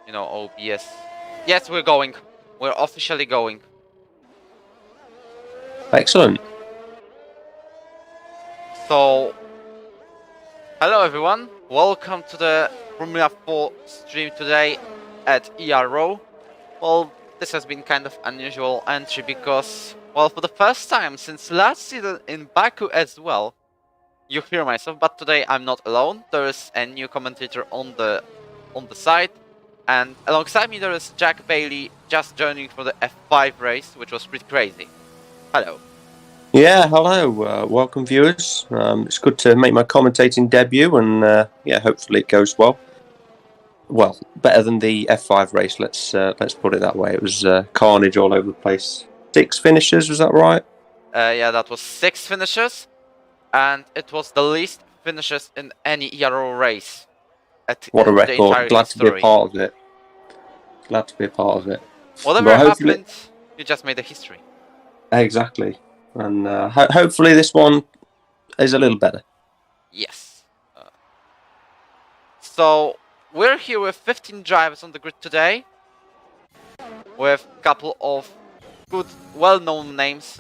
OBS. Yes, we're going. We're officially going. Excellent. So, hello everyone. Welcome to the Formula 4 stream today at Ero. Well, this has been kind of unusual entry because, well, for the first time since last season in Baku as well, you hear myself, but today I'm not alone. There is a new commentator on the side, and alongside me there is Jack Bailey just joining for the F5 race, which was pretty crazy. Hello. Yeah, hello. Welcome, viewers. It's good to make my commentating debut, and yeah, hopefully it goes well. Well, better than the F5 race. Let's put it that way. It was carnage all over the place. 6 finishes, was that right? Yeah, that was 6 finishes, and it was the least finishes in any Euro race. What a in the entire record! Glad history. to be a part of it. Glad to be a part of it. Whatever happened, you just made a history. Exactly, and hopefully this one is a little better. Yes. So we're here with 15 drivers on the grid today, with a couple of good, well-known names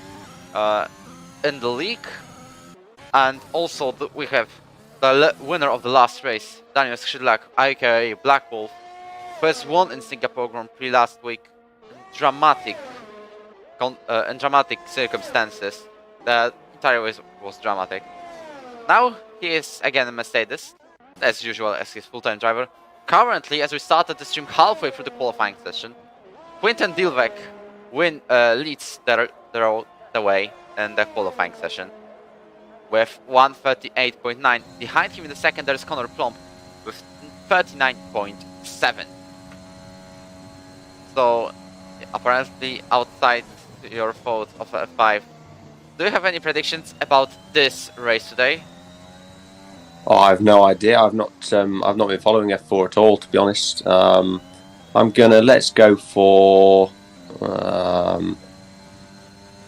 in the league, and also we have the winner of the last race, Daniel Skrzydlak, aka Black Wolf, who has won in Singapore Grand Prix last week in dramatic circumstances. The entire race was dramatic. Now he is again in Mercedes, as usual, as his full-time driver. Currently, as we started the stream halfway through the qualifying session, Quinten Dilweg leads the way in the qualifying session with 138.9. Behind him in the second there is Conor Plumb with 39.7. So apparently outside your thoughts of F5, do you have any predictions about this race today? Oh, I have no idea. I've not been following F4 at all, to be honest. Let's go for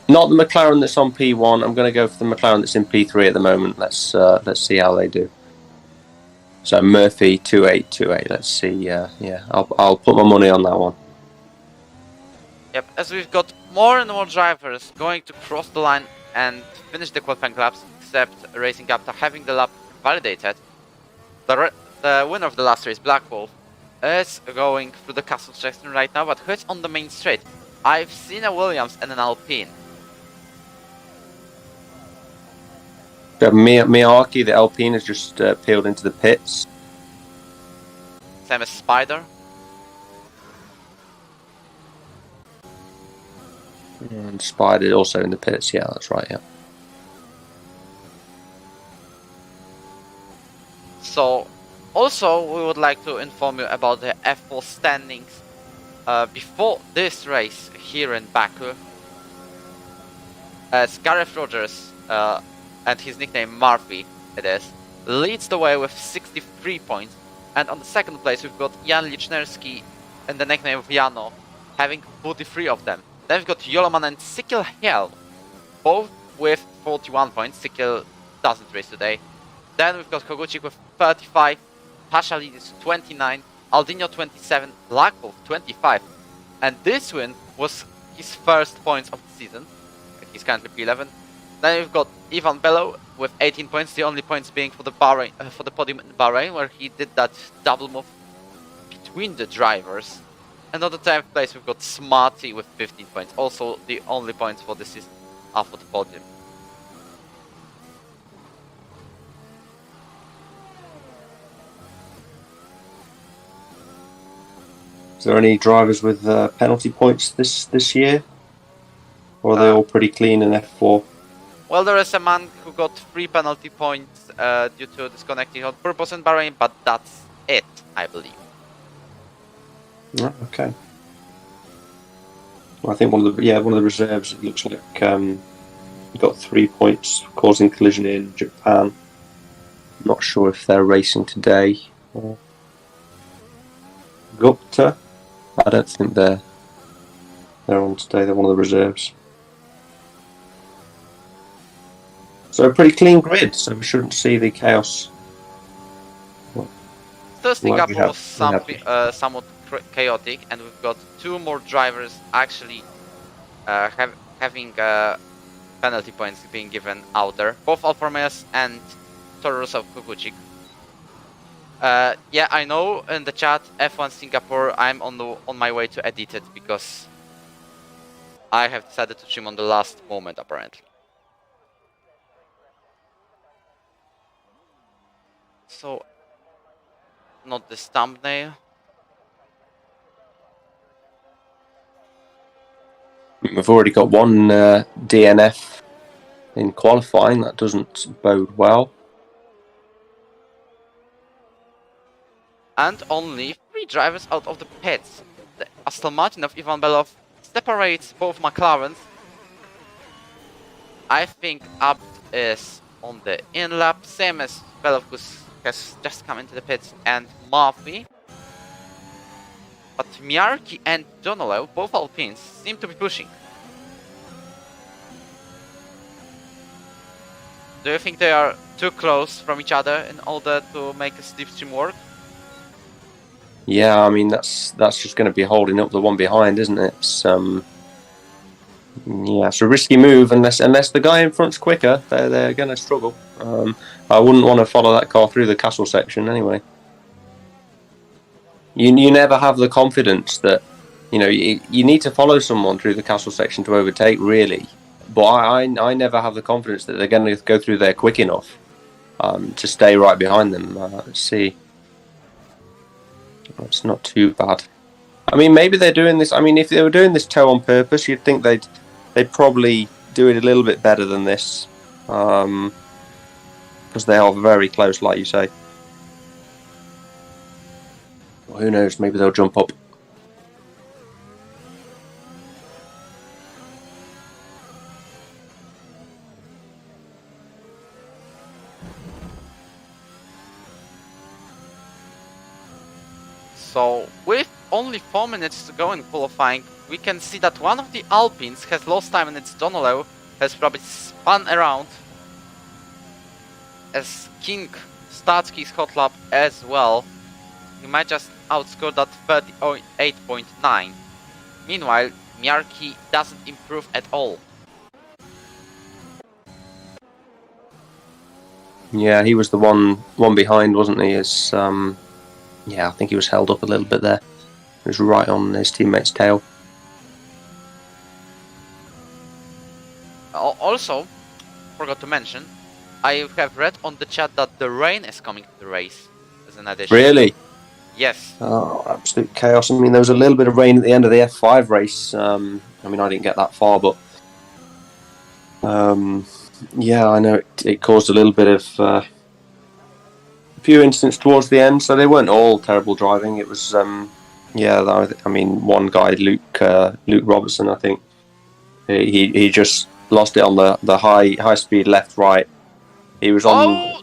not the McLaren that's on P1. I'm gonna go for the McLaren that's in P3 at the moment. Let's see how they do. So Murphy 2828. Let's see. Yeah, I'll put my money on that one. Yep, as we've got more and more drivers going to cross the line and finish the qualifying laps, except Racing after having the lap validated. The winner of the last race, Black Wolf, is going through the castle section right now, but who's on the main straight? I've seen a Williams and an Alpine. Miyake, the Alpine, has just peeled into the pits. Same as Spider. And Spider also in the pits. Yeah, that's right. Yeah. So, also we would like to inform you about the F4 standings before this race here in Baku. As Gareth Rogers, and his nickname Murphy, it is, leads the way with 63 points, and on the second place we've got Jan Licznerski and the nickname of Jano, having 43 of them. Then we've got Joloman and Sikil Hell, both with 41 points. Sikil doesn't race today. Then we've got Kogucik with 35, Pashalidis 29, Aldinho 27, Blackwolf 25. And this win was his first points of the season. He's currently P11. Then we've got Ivan Bello with 18 points, the only points being for the for the podium in Bahrain, where he did that double move between the drivers. And on the 10th place we've got Smarty with 15 points. Also the only points for this season are for the podium. Is there any drivers with penalty points this year? Or are they all pretty clean in F4? Well, there is a man who got 3 penalty points due to disconnecting on purpose in Bahrain, but that's it, I believe. Oh, okay. Well, I think one of the reserves, it looks like got 3 points causing collision in Japan. Not sure if they're racing today. Gupta, I don't think they're on today. They're one of the reserves. So a pretty clean grid, so we shouldn't see the chaos. Still Singapore was somewhat chaotic, and we've got 2 more drivers actually having penalty points being given out there. Both Alfa Romeos and Toro Rosso Kukuchik. Yeah, I know in the chat F1 Singapore, I'm on my way to edit it because I have decided to trim on the last moment apparently. So, not this thumbnail. We've already got one DNF in qualifying. That doesn't bode well. And only 3 drivers out of the pits. The Aston Martin of Ivan Belov separates both McLarens. I think Abt is on the in lap, same as Belov, who has just come into the pits, and Murphy. But Miarki and Donolew, both Alpines, seem to be pushing. Do you think they are too close from each other in order to make a slipstream work? Yeah, I mean that's just going to be holding up the one behind, isn't it? It's, yeah, it's a risky move unless the guy in front's quicker. They're going to struggle. I wouldn't want to follow that car through the castle section anyway. You never have the confidence that you need to follow someone through the castle section to overtake, really. But I never have the confidence that they're going to go through there quick enough to stay right behind them. Let's see. It's not too bad. I mean, maybe they're doing this. I mean, if they were doing this tow on purpose, you'd think they'd probably do it a little bit better than this, because they are very close, like you say. Well, who knows? Maybe they'll jump up. So, with only 4 minutes to go in qualifying, we can see that one of the Alpines has lost time, and it's Donolew has probably spun around as King starts his hot lap as well. He might just outscore that 38.9. Meanwhile, Miarki doesn't improve at all. Yeah, he was the one behind, wasn't he? Yeah, I think he was held up a little bit there. He was right on his teammate's tail. Also, forgot to mention, I have read on the chat that the rain is coming to the race as an addition. Really? Yes. Oh, absolute chaos. I mean, there was a little bit of rain at the end of the F5 race. I mean, I didn't get that far, but yeah, I know it caused a little bit of few incidents towards the end, so they weren't all terrible driving. It was, yeah, I mean, one guy, Luke Robertson, I think, he just lost it on the high speed left right. He was on.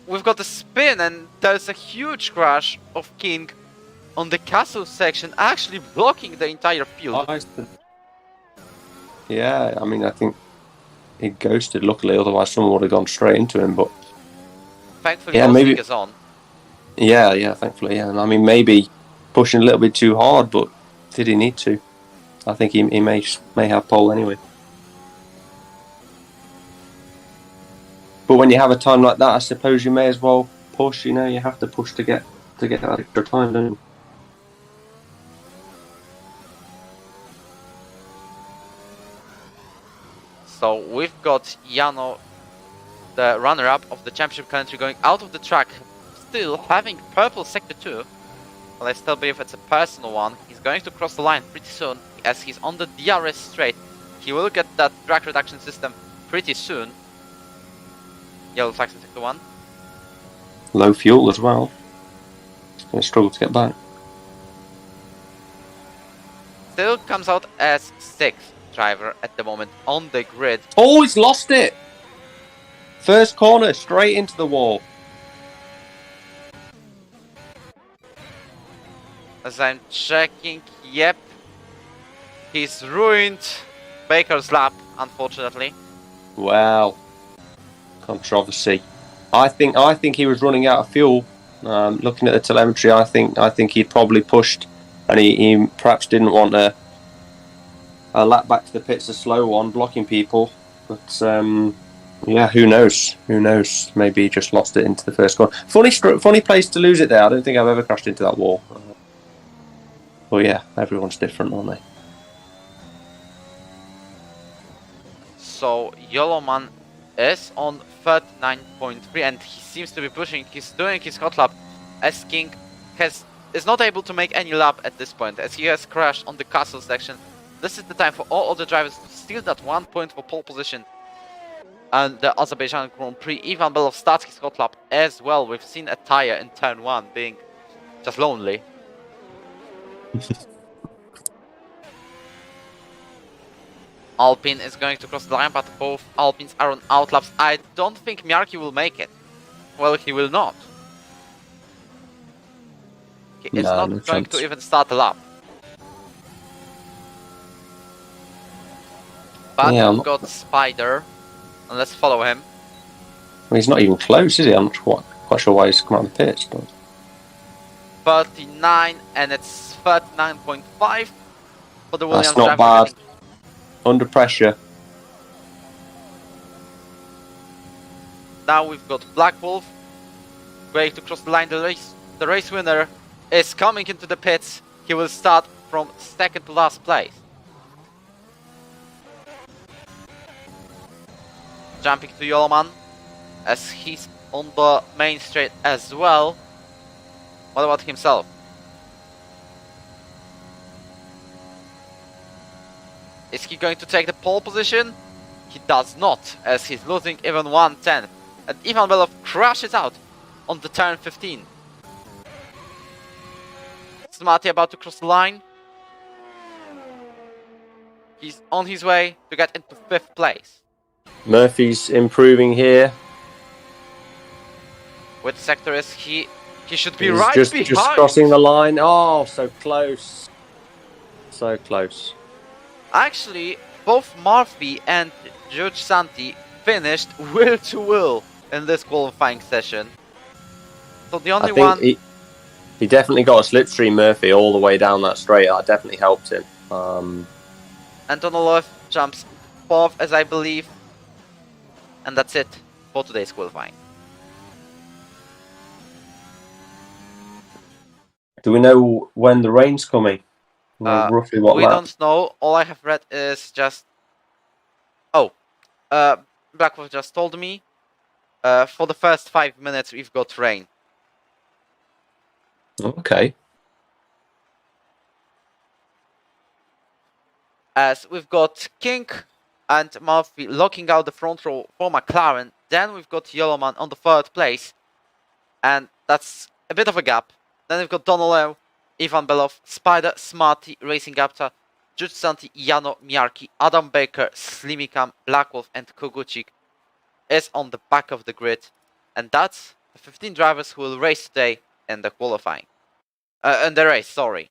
We've got a spin, and there's a huge crash of King on the castle section, actually blocking the entire field. Yeah, I mean, I think he ghosted. Luckily, otherwise someone would have gone straight into him, but. Thankfully, yeah, maybe is on. Yeah, thankfully, yeah. And I mean, maybe pushing a little bit too hard, but did he need to? I think he may have pole anyway. But when you have a time like that, I suppose you may as well push. You have to push to get that extra time, don't you? So we've got Jano, the runner-up of the championship country, going out of the track, still having purple sector 2. Well, I still believe it's a personal one. He's going to cross the line pretty soon, as he's on the DRS straight. He will get that drag reduction system pretty soon. Yellow flags in sector 1. Low fuel as well. He's going to struggle to get back. Still comes out as 6th driver at the moment on the grid. Oh, he's lost it! First corner, straight into the wall. As I'm checking, yep. He's ruined Baker's lap, unfortunately. Wow. Controversy. I think he was running out of fuel. Looking at the telemetry, I think he'd probably pushed, and he perhaps didn't want a lap back to the pits, a slow one, blocking people. But yeah, who knows? Who knows? Maybe he just lost it into the first corner. Funny place to lose it there. I don't think I've ever crashed into that wall. But yeah, everyone's different, aren't they? So Yellowman is on 39.3 and he seems to be pushing. He's doing his hot lap as King is not able to make any lap at this point as he has crashed on the castle section. This is the time for all other drivers to steal that 1 point for pole position. And the Azerbaijan Grand Prix, Ivan Belov starts his hot lap as well. We've seen a tire in turn 1 being just lonely. Alpine is going to cross the line, but both Alpines are on outlaps. I don't think Miarki will make it. Well, he will not. He is not going to even start a lap. But yeah, we've got Spider, and let's follow him. Well, he's not even close, is he? I'm not quite sure why he's come out of the pits. But 39, and it's 39.5 for the Williams. That's not bad. Under pressure. Now we've got Black Wolf going to cross the line. The race winner is coming into the pits. He will start from second to last place. Jumping to Yoloman as he's on the main straight as well. What about himself? Is he going to take the pole position? He does not, as he's losing even 1/10. And Ivan Belov crashes out on the turn 15. Smarty about to cross the line. He's on his way to get into 5th place. Murphy's improving here. Which sector is he? He should be He's right just crossing the line. Oh, so close. So close. Actually, both Murphy and George Santi finished wheel to wheel in this qualifying session. So the only one... He definitely got a slipstream, Murphy, all the way down that straight. That definitely helped him. Antonov jumps 4th, as I believe. And that's it for today's qualifying. Do we know when the rain's coming? Roughly what we lap? Don't know. All I have read is just... Oh, Blackwolf just told me. For the first 5 minutes, we've got rain. Okay. As we've got King and Murphy locking out the front row for McLaren. Then we've got Yellowman on the 3rd place. And that's a bit of a gap. Then we've got Donalew, Ivan Belov, Spider, Smarty, Racing Apta, Jude Santi, Jano, Miarki, Adam Baker, Slimikam, Blackwolf and Kogucik is on the back of the grid. And that's the 15 drivers who will race today in the qualifying. In the race, sorry.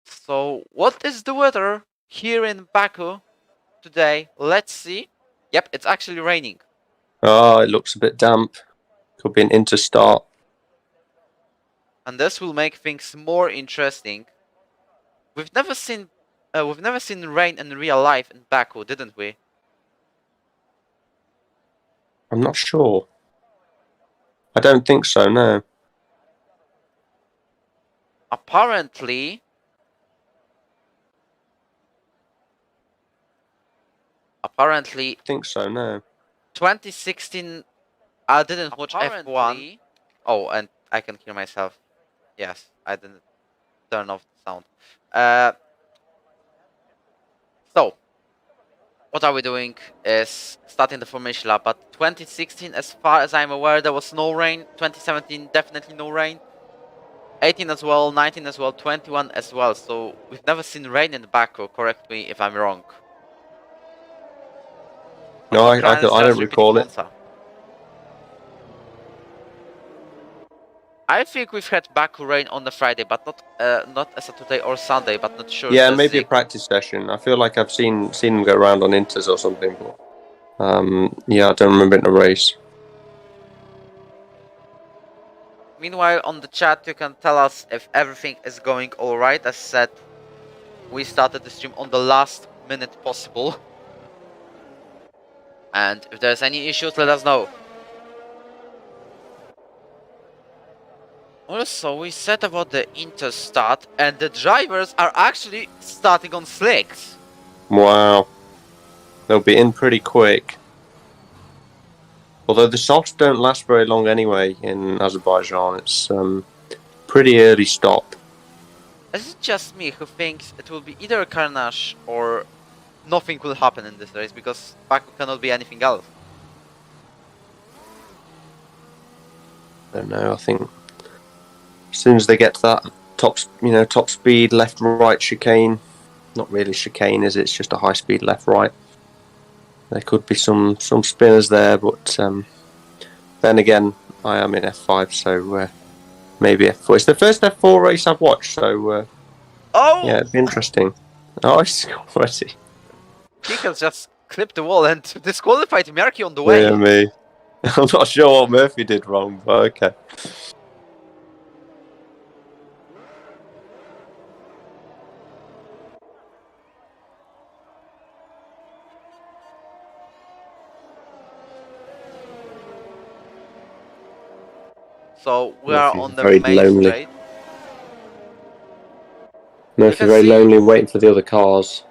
So, what is the weather here in Baku today? Let's see. Yep, it's actually raining. Oh, it looks a bit damp. Could be an interstart. And this will make things more interesting. We've never seen rain in real life in Baku, didn't we? I'm not sure. I don't think so, no. Apparently, I think so, no. 2016, I didn't watch F1. Oh, and I can hear myself. Yes, I didn't turn off the sound. So, what are we doing is starting the formation lap. But 2016, as far as I'm aware, there was no rain. 2017, definitely no rain. 18 as well, 19 as well, 21 as well. So, we've never seen rain in Baku. Correct me if I'm wrong. No, I don't recall it. I think we've had Baku rain on the Friday, but not a Saturday or Sunday, but not sure. Yeah, maybe a practice session. I feel like I've seen them go around on Inters or something, but yeah, I don't remember it in a race. Meanwhile, on the chat, you can tell us if everything is going alright. As said, we started the stream on the last minute possible. And if there's any issues, let us know. Also, we said about the Inter start, and the drivers are actually starting on slicks. Wow. They'll be in pretty quick. Although the softs don't last very long anyway in Azerbaijan. It's pretty early stop. Is it just me who thinks it will be either a carnage or nothing will happen in this race, because Baku cannot be anything else? I don't know, I think as soon as they get to that top speed left-right chicane, not really chicane, is it? It's just a high-speed left-right. There could be some spinners there, but then again, I am in F5, so maybe F4. It's the first F4 race I've watched, so yeah, it'd be interesting. Oh, it's already. He has just clipped the wall and disqualified Murphy on the way. Yeah, me. I'm not sure what Murphy did wrong, but okay. So we are Murphy's on the very main lonely. straight. Murphy very lonely, waiting for the other cars.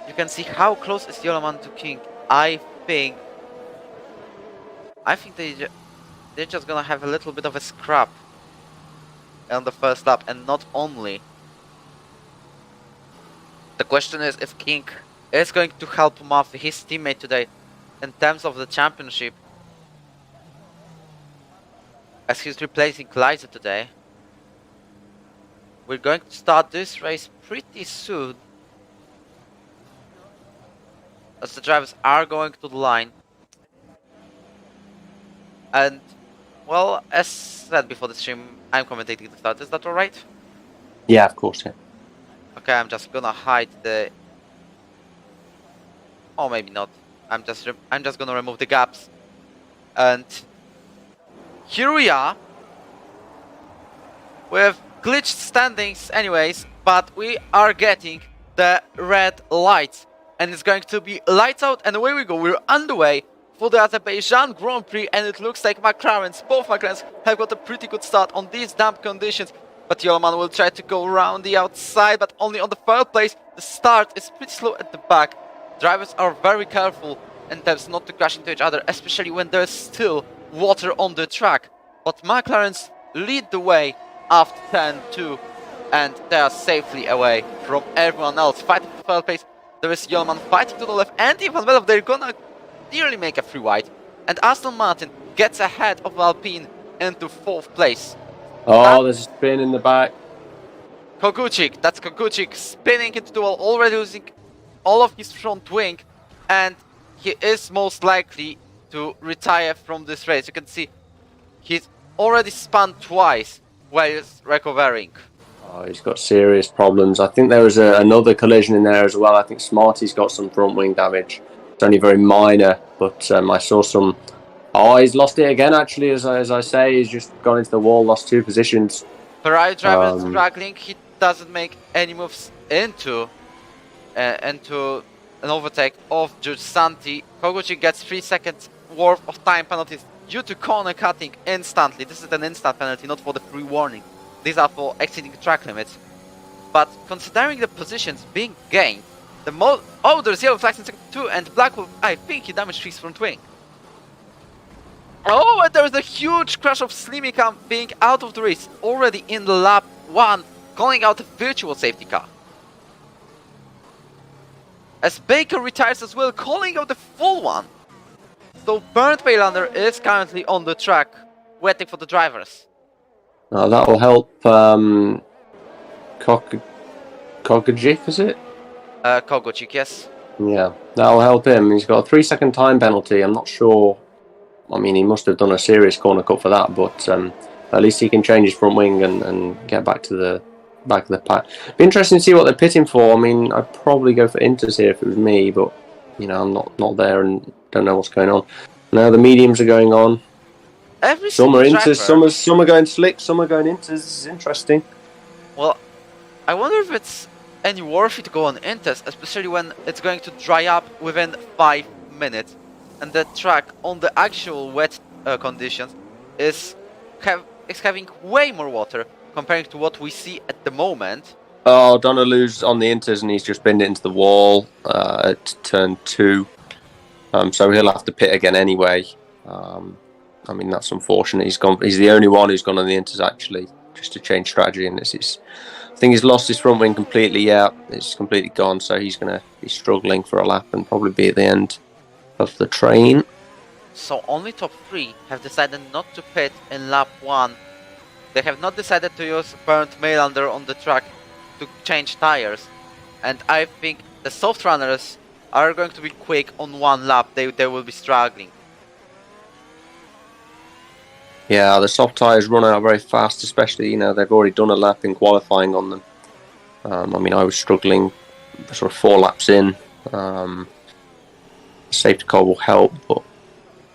You can see how close is Yoloman to King. I think they're just gonna have a little bit of a scrap on the first lap, and not only. The question is if King is going to help Murphy, his teammate today, in terms of the championship, as he's replacing Liza today. We're going to start this race pretty soon, as the drivers are going to the line. And, well, as said before the stream, I'm commentating the start. Is that alright? Yeah, of course, yeah. Okay, I'm just gonna hide the... Oh, maybe not. I'm just gonna remove the gaps. And here we are with glitched standings anyways, but we are getting the red lights, and it's going to be lights out and away we go. We're underway for the Azerbaijan Grand Prix, and it looks like both McLarens have got a pretty good start on these damp conditions, but Yoloman will try to go around the outside, but only on the third place. The start is pretty slow at the back. Drivers are very careful in terms not to crash into each other, especially when there's still water on the track. But McLarens lead the way after 10-2, and they are safely away from everyone else. Fighting for third place, there is Yoloman fighting to the left, and Ivan Velov, they're gonna nearly make a free wide. And Aston Martin gets ahead of Alpine into fourth place. Oh, there's a spin in the back. Koguchik, that's Koguchik spinning into the wall, already losing all of his front wing, and he is most likely to retire from this race. You can see he's already spun twice while he's recovering. Oh, he's got serious problems. I think there was another collision in there as well. I think Smarty's got some front wing damage. It's only very minor, but I saw some... Oh, he's lost it again, actually, as I say. He's just gone into the wall, lost 2 positions. Ferrari driver is struggling. He doesn't make any moves into an overtake of George Santi. Koguchi gets 3 seconds worth of time penalties due to corner cutting instantly. This is an instant penalty, not for the free warning. These are for exceeding track limits. But considering the positions being gained, oh, there's yellow flags in second 2, and Black Wolf, I think he damaged his front wing. Oh, and there's a huge crash of Slimika being out of the race already in the lap 1, calling out a virtual safety car. As Baker retires as well, calling out the full one. So Bernd Weilander is currently on the track, waiting for the drivers. That will help Koguchik, is it? Koguchik, yes. Yeah, that will help him. He's got a 3-second time penalty. I'm not sure. I mean, he must have done a serious corner cut for that, but At least he can change his front wing and get back to the back of the pack. Be interesting to see what they're pitting for. I mean, I'd probably go for Inters here if it was me, but you know, I'm not there and don't know what's going on. Now the mediums are going on. Some are Inters, some are going slick, some are going Inters. This is interesting. Well, I wonder if it's any worth it to go on Inters, especially when it's going to dry up within 5 minutes, and the track on the actual wet conditions is having way more water comparing to what we see at the moment. Oh, Donalu's on the Inters and he's just binned it into the wall at turn 2. So he'll have to pit again anyway. I mean, that's unfortunate. He's the only one who's gone on the Inters actually, just to change strategy. And I think he's lost his front wing completely. Yeah, it's completely gone. So he's going to be struggling for a lap and probably be at the end of the train. So only top 3 have decided not to pit in lap 1. They have not decided to use burnt Mailander on the track to change tires. And I think the soft runners are going to be quick on 1 lap. They will be struggling. Yeah, the soft tyres run out very fast, especially, you know, they've already done a lap in qualifying on them. I mean, I was struggling sort of 4 laps in. Safety car will help, but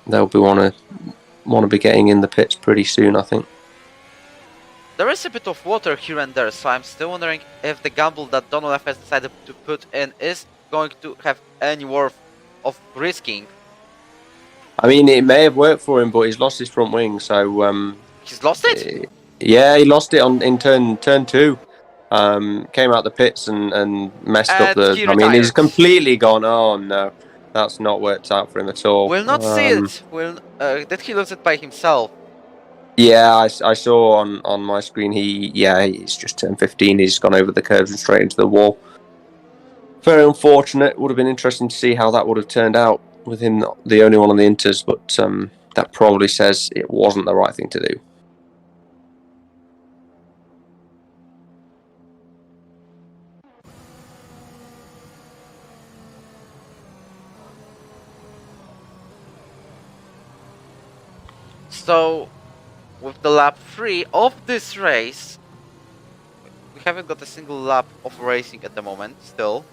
they'll be want to be getting in the pits pretty soon, I think. There is a bit of water here and there, so I'm still wondering if the gamble that Donald has decided to put in is going to have any worth of risking. I mean, it may have worked for him, but he's lost his front wing, so... he's lost it? Yeah, he lost it in turn 2. Came out the pits and messed up the... I mean, he's completely gone. Oh, no. That's not worked out for him at all. We'll not see it. Did he lose it by himself? Yeah, I saw on my screen, he's just turned 15. He's gone over the curves and straight into the wall. Very unfortunate. Would have been interesting to see how that would have turned out with him the only one on the Inters, but that probably says it wasn't the right thing to do. So, with the lap 3 of this race, we haven't got a single lap of racing at the moment, still.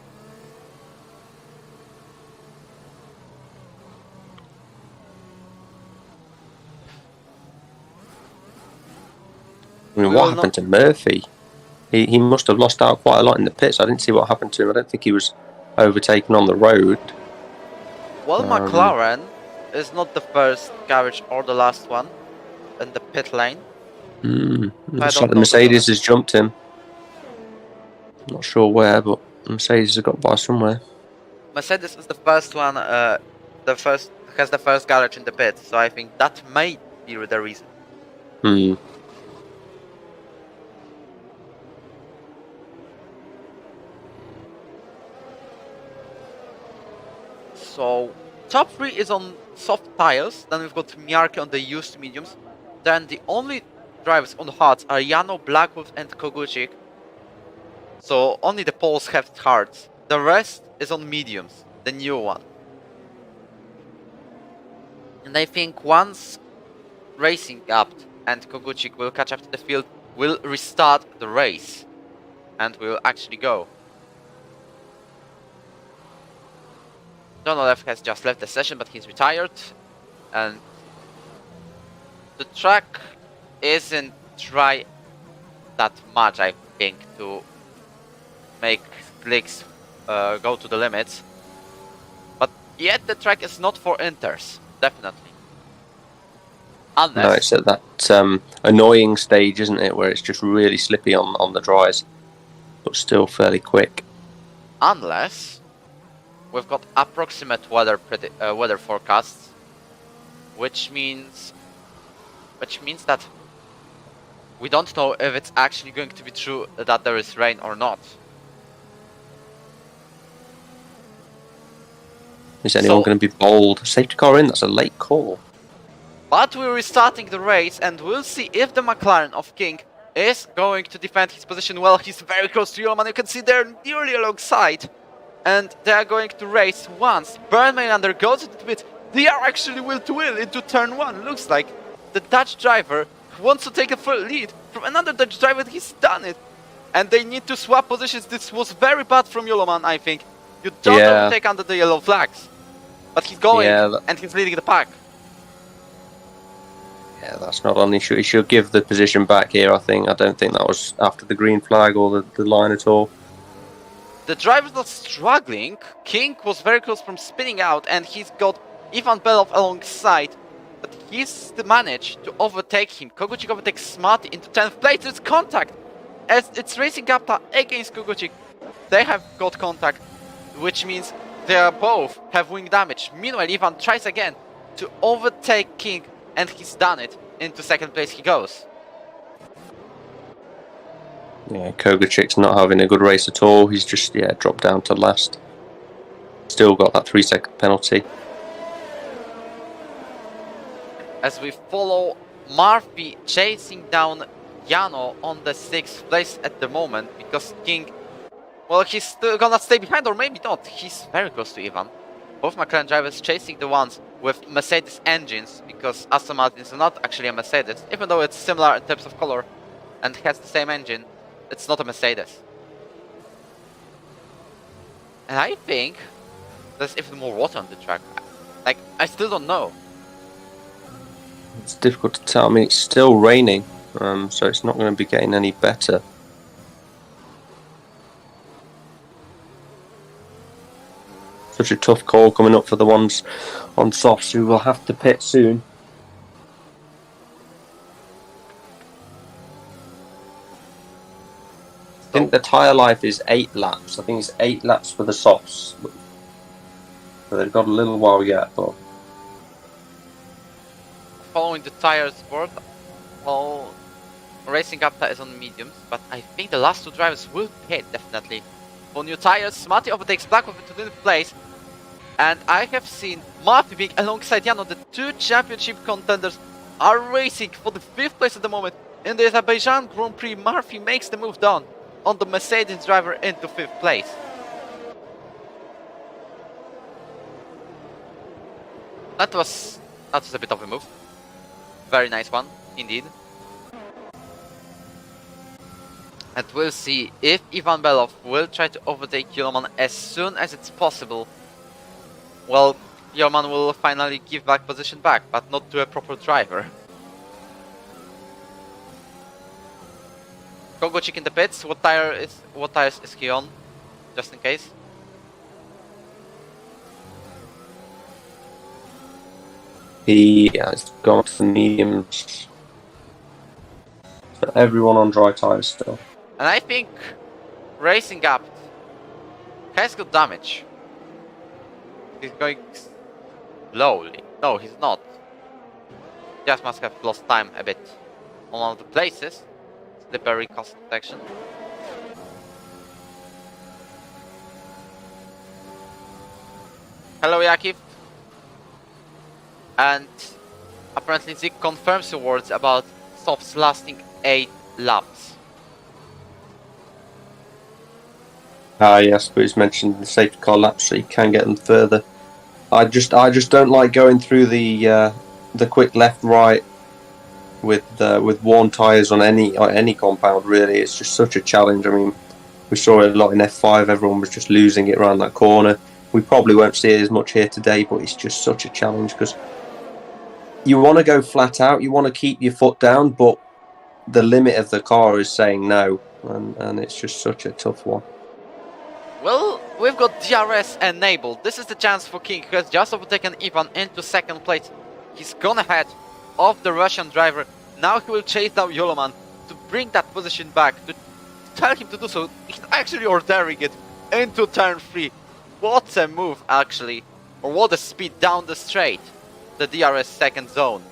I mean, what happened to Murphy? He must have lost out quite a lot in the pits. I didn't see what happened to him. I don't think he was overtaken on the road. Well, McLaren is not the first garage or the last one in the pit lane. Looks like the Mercedes has jumped him. Not sure where, but Mercedes has got by somewhere. Mercedes is the first one, has the first garage in the pit, so I think that may be the reason. So, top 3 is on soft tires, then we've got Miarke on the used mediums. Then the only drivers on hards are Jano, Blackwood and Kogucik. So only the Poles have hards. The rest is on mediums, the new one. And I think once racing up and Kogucik will catch up to the field, we'll restart the race. And we'll actually go. Donolev has just left the session, but he's retired. And the track isn't dry that much, I think, to make slicks go to the limits. But yet the track is not for Inters, definitely. Unless... No, it's at that annoying stage, isn't it, where it's just really slippy on the dries, but still fairly quick. Unless we've got approximate weather forecasts, which means that we don't know if it's actually going to be true that there is rain or not. Is anyone going to be bold? Safety car in, that's a late call. But we're restarting the race and we'll see if the McLaren of King is going to defend his position well. He's very close to Yeoman, you can see they're nearly alongside. And they are going to race once. Bernd Mailander goes into the pit. They are actually will to will into turn 1. Looks like the Dutch driver wants to take a full lead from another Dutch driver. He's done it. And they need to swap positions. This was very bad from Yoloman, I think. You don't overtake under the yellow flags. But he's going, and he's leading the pack. Yeah, that's not on. He should give the position back here, I think. I don't think that was after the green flag or the line at all. The driver's not struggling. King was very close from spinning out, and he's got Ivan Belov alongside. But he's managed to overtake him. Kogucik overtakes Smarty into 10th place. There's contact! As it's Racing Gapta against Kogucik. They have got contact, which means they are both have wing damage. Meanwhile, Ivan tries again to overtake King, and he's done it. Into 2nd place he goes. Yeah, Kogucik's not having a good race at all. He's just, dropped down to last. Still got that 3-second penalty. As we follow Murphy chasing down Jano on the 6th place at the moment, because King, well, he's still gonna stay behind, or maybe not. He's very close to Ivan. Both McLaren drivers chasing the ones with Mercedes engines, because Aston Martin is not actually a Mercedes, even though it's similar in terms of color and has the same engine. It's not a Mercedes. And I think there's even more water on the track. Like, I still don't know. It's difficult to tell. I mean, it's still raining, so it's not going to be getting any better. Such a tough call coming up for the ones on softs who will have to pit soon. I think the tyre life is 8 laps. I think it's 8 laps for the softs. So they've got a little while yet, but... Following the tyre sport, all Racing Gapta is on mediums, but I think the last 2 drivers will pit, definitely. For new tyres, Smarty overtakes Blackwood into 5th place. And I have seen Murphy being alongside Jano. The 2 championship contenders are racing for the 5th place at the moment. In the Azerbaijan Grand Prix, Murphy makes the move down on the Mercedes driver into 5th place. That was a bit of a move. Very nice one, indeed. And we'll see if Ivan Belov will try to overtake Yoloman as soon as it's possible. Well, Yoloman will finally give back position back, but not to a proper driver. Kogucik in the pits. What tires is he on? Just in case. He has gone to the mediums. So everyone on dry tyres still. And I think Racing Up has got damage. He's going slowly. No, he's not. Just must have lost time a bit on one of the places. Slippery cost protection. Hello, Jakub. And apparently Zik confirms your words about softs lasting 8 laps. Yes, but he's mentioned the safety car laps, so you can get them further. I just don't like going through the quick left right with worn tyres on any compound. Really, it's just such a challenge. I mean, we saw it a lot in F5. Everyone was just losing it around that corner. We probably won't see it as much here today, but it's just such a challenge because you want to go flat out. You want to keep your foot down, but the limit of the car is saying no, and it's just such a tough one. Well, we've got DRS enabled. This is the chance for King, who has just overtaken Ivan into 2nd place. He's gone ahead of the Russian driver. Now he will chase down Yoloman to bring that position back, to tell him to do so. He's actually ordering it into turn 3. What a move, actually. Or what a speed down the straight. The DRS 2nd zone.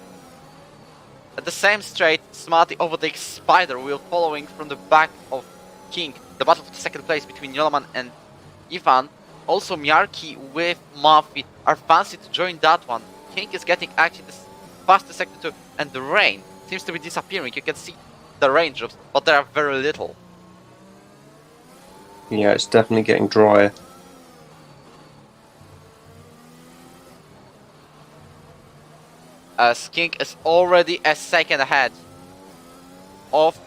At the same straight, Smarty overtakes Spider Wheel following from the back of King. The battle for the 2nd place between Yoloman and Ivan. Also Miarki with Murphy are fancy to join that one. King is getting actually the fastest sector too, and the rain seems to be disappearing. You can see the raindrops, but they are very little. Yeah, it's definitely getting drier. As King is already a second ahead of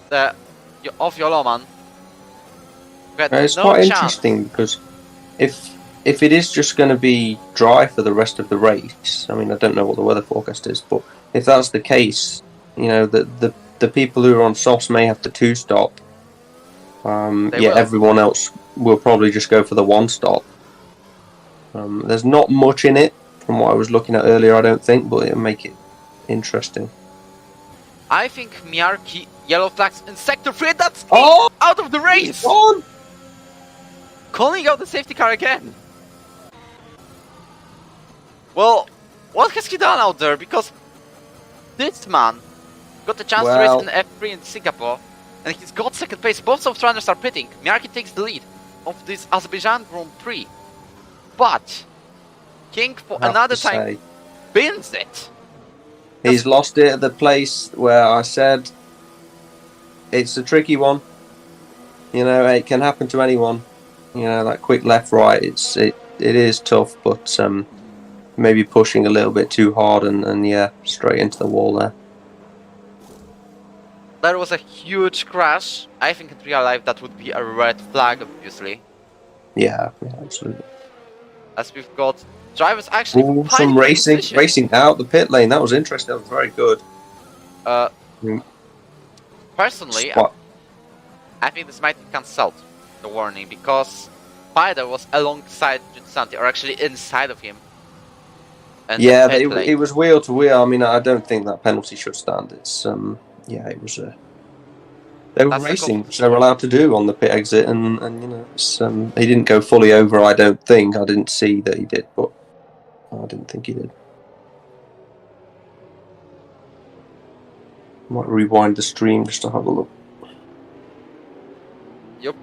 Yoloman. It's No quite chance. interesting because if it is just going to be dry for the rest of the race, I mean, I don't know what the weather forecast is, but if that's the case, you know, the people who are on softs may have to two-stop. Will. Everyone else will probably just go for the one-stop. There's not much in it from what I was looking at earlier, I don't think, but it'll make it interesting. I think Miarki yellow flags in sector 3. That's out of the race. Calling out the safety car again. Well, what has he done out there? Because this man got the chance to race in F3 in Singapore, and he's got second place. Both of runners are pitting. Miarki takes the lead of this Azerbaijan Grand Prix, but King for another time wins it. He's lost it at the place where I said it's a tricky one. You know, it can happen to anyone. You know, that quick left-right, it is tough, but maybe pushing a little bit too hard and yeah, straight into the wall there. There was a huge crash. I think in real life that would be a red flag, obviously. Yeah, absolutely. As we've got drivers actually some racing out the pit lane. That was interesting. That was very good. Personally, I think this might be cancelled, the warning, because Spider was alongside Giusanti, or actually inside of him. Yeah, it was wheel to wheel. I mean, I don't think that penalty should stand. It's it was they were racing, which they were allowed to do on the pit exit, and you know, he didn't go fully over. I don't think. I didn't see that he did, but I didn't think he did. Might rewind the stream just to have a look. Yup.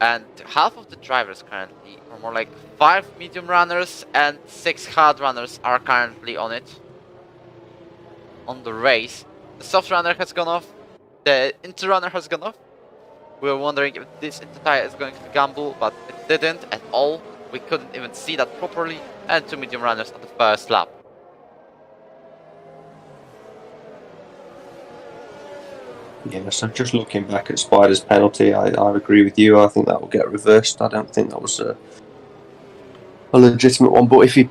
And half of the drivers currently, or more like 5 medium runners and 6 hard runners, are currently on it. On the race. The soft runner has gone off. The inter runner has gone off. We were wondering if this inter tire is going to gamble, but it didn't at all. We couldn't even see that properly. And 2 medium runners on the first lap. Yeah, so just looking back at Spider's penalty, I agree with you. I think that will get reversed. I don't think that was a legitimate one. But if he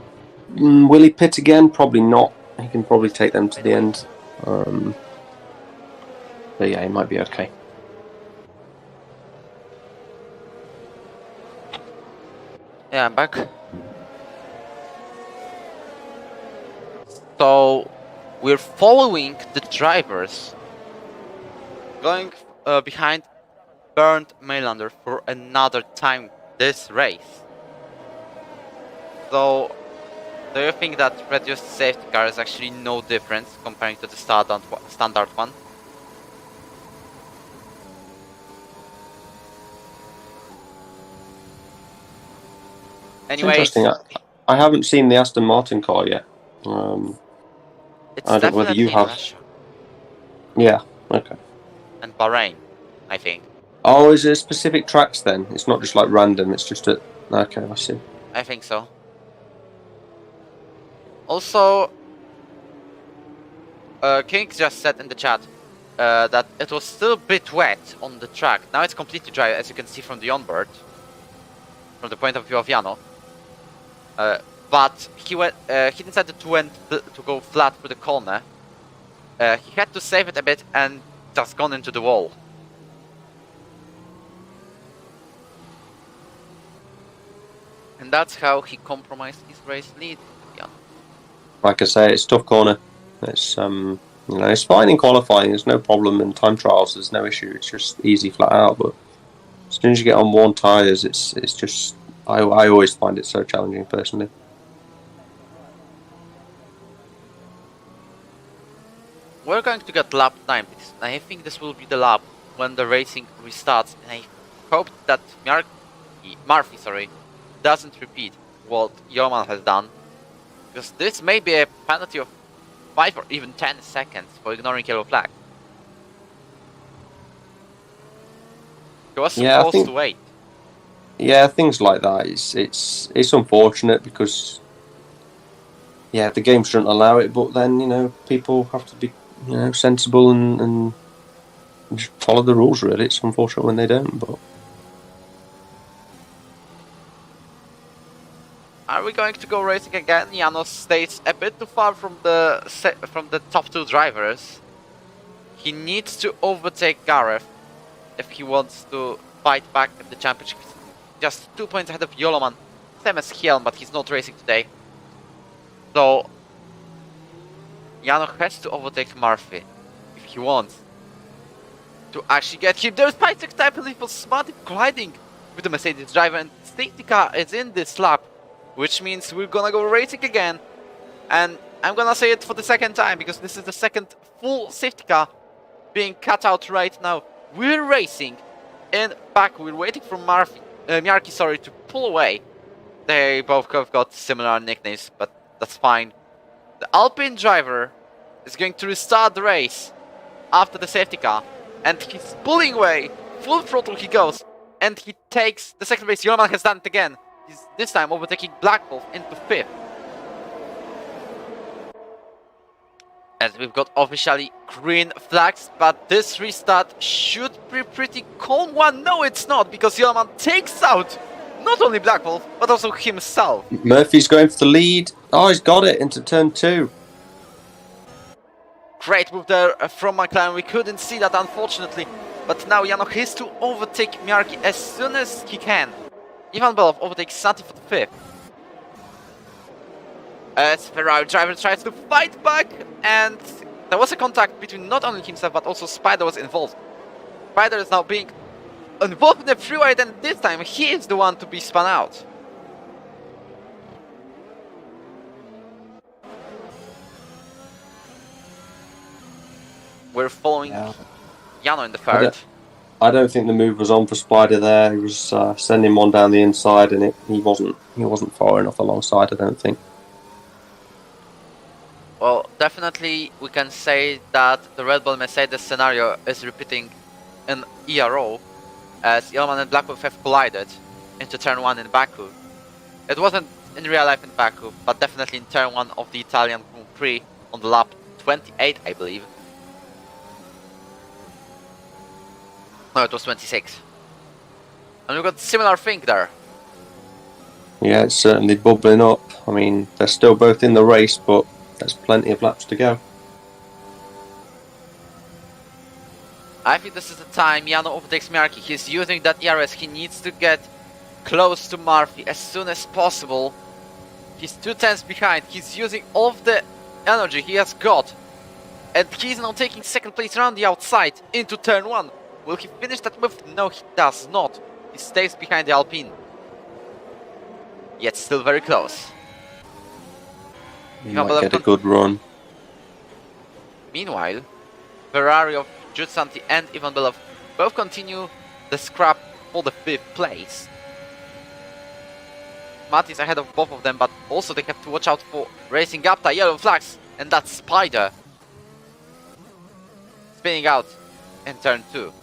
will he pit again? Probably not. He can probably take them to the end. But yeah, he might be okay. Yeah, I'm back. So we're following the drivers going behind Bernd Mailander for another time this race. So, do you think that reduced safety car is actually no difference comparing to the standard one? Anyway, interesting. I haven't seen the Aston Martin car yet. It's I don't know whether you have. Russia. Yeah. Okay. And Bahrain, I think. Oh, is it specific tracks then? It's not just like random. It's just a. Okay, I see. I think so. Also, King just said in the chat that it was still a bit wet on the track. Now it's completely dry, as you can see from the onboard, from the point of view of Jano. But he decided to go flat for the corner. He had to save it a bit and just gone into the wall. And that's how he compromised his race lead. Yeah. Like I say, it's a tough corner. It's it's fine in qualifying. There's no problem in time trials. There's no issue. It's just easy flat out. But as soon as you get on worn tyres, it's just I always find it so challenging personally. We're going to get lap 9. I think this will be the lap when the racing restarts, and I hope that Murphy doesn't repeat what Yoman has done, because this may be a penalty of 5 or even 10 seconds for ignoring yellow flag. He was supposed to wait. Yeah, things like that. It's unfortunate because the game shouldn't allow it, but then people have to be sensible and just follow the rules, really. It's unfortunate when they don't, but... Are we going to go racing again? Janos stays a bit too far from the top two drivers. He needs to overtake Gareth if he wants to fight back at the championship. Just 2 points ahead of Yoloman. Same as Helm, but he's not racing today. So Jano has to overtake Murphy if he wants to actually get him. There's Pytex type and was smart colliding with the Mercedes driver, and safety car is in this lap, which means we're gonna go racing again. And I'm gonna say it for the second time because this is the second full safety car being cut out right now. We're racing in Baku. We're waiting for Miarki, sorry, to pull away. They both have got similar nicknames, but that's fine. The Alpine driver is going to restart the race after the safety car, and he's pulling away. Full throttle he goes, and he takes the second race. Yoloman has done it again. He's this time overtaking Black Wolf into 5th. As we've got officially green flags, but this restart should be pretty calm one. No, it's not, because Yoloman takes out not only Black Wolf, but also himself. Murphy's going for the lead. Oh, he's got it into turn 2. Great move there from McLaren. We couldn't see that, unfortunately. But now Jano has to overtake Miarki as soon as he can. Ivan Belov overtakes Santi for the 5th. As Ferrari driver tries to fight back, and there was a contact between not only himself but also Spider was involved. Spider is now being involved in the freeway, and this time he is the one to be spun out. We're following Jano in the 3rd. I don't think the move was on for Spider there. He was sending one down the inside, and he wasn't far enough alongside, I don't think. Well, definitely we can say that the Red Bull Mercedes scenario is repeating in Ero, as Yoloman and Black Wolf have collided into turn 1 in Baku. It wasn't in real life in Baku, but definitely in turn 1 of the Italian Grand Prix on the lap 28, I believe. No, it was 26. And we've got similar thing there. Yeah, it's certainly bubbling up. I mean, they're still both in the race, but there's plenty of laps to go. I think this is the time Jano overtakes Miarki. He's using that ERS. He needs to get close to Murphy as soon as possible. He's 2 tenths behind. He's using all of the energy he has got. And he's now taking 2nd place around the outside into turn 1. Will he finish that move? No, he does not. He stays behind the Alpine. Yet still very close. He might get a good run. Meanwhile, Ferrari of Jude Santi and Ivan Belov both continue the scrap for the 5th place. Mati is ahead of both of them, but also they have to watch out for racing Gapta, yellow flags, and that's Spider spinning out in turn 2.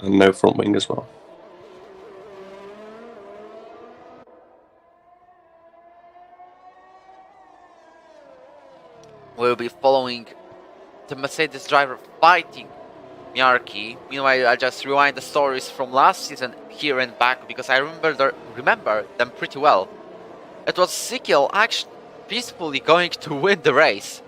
And no front wing as well. We'll be following the Mercedes driver fighting Miarki. Meanwhile, I'll just rewind the stories from last season here in Baku, because I remember them pretty well. It was Sikiel actually peacefully going to win the race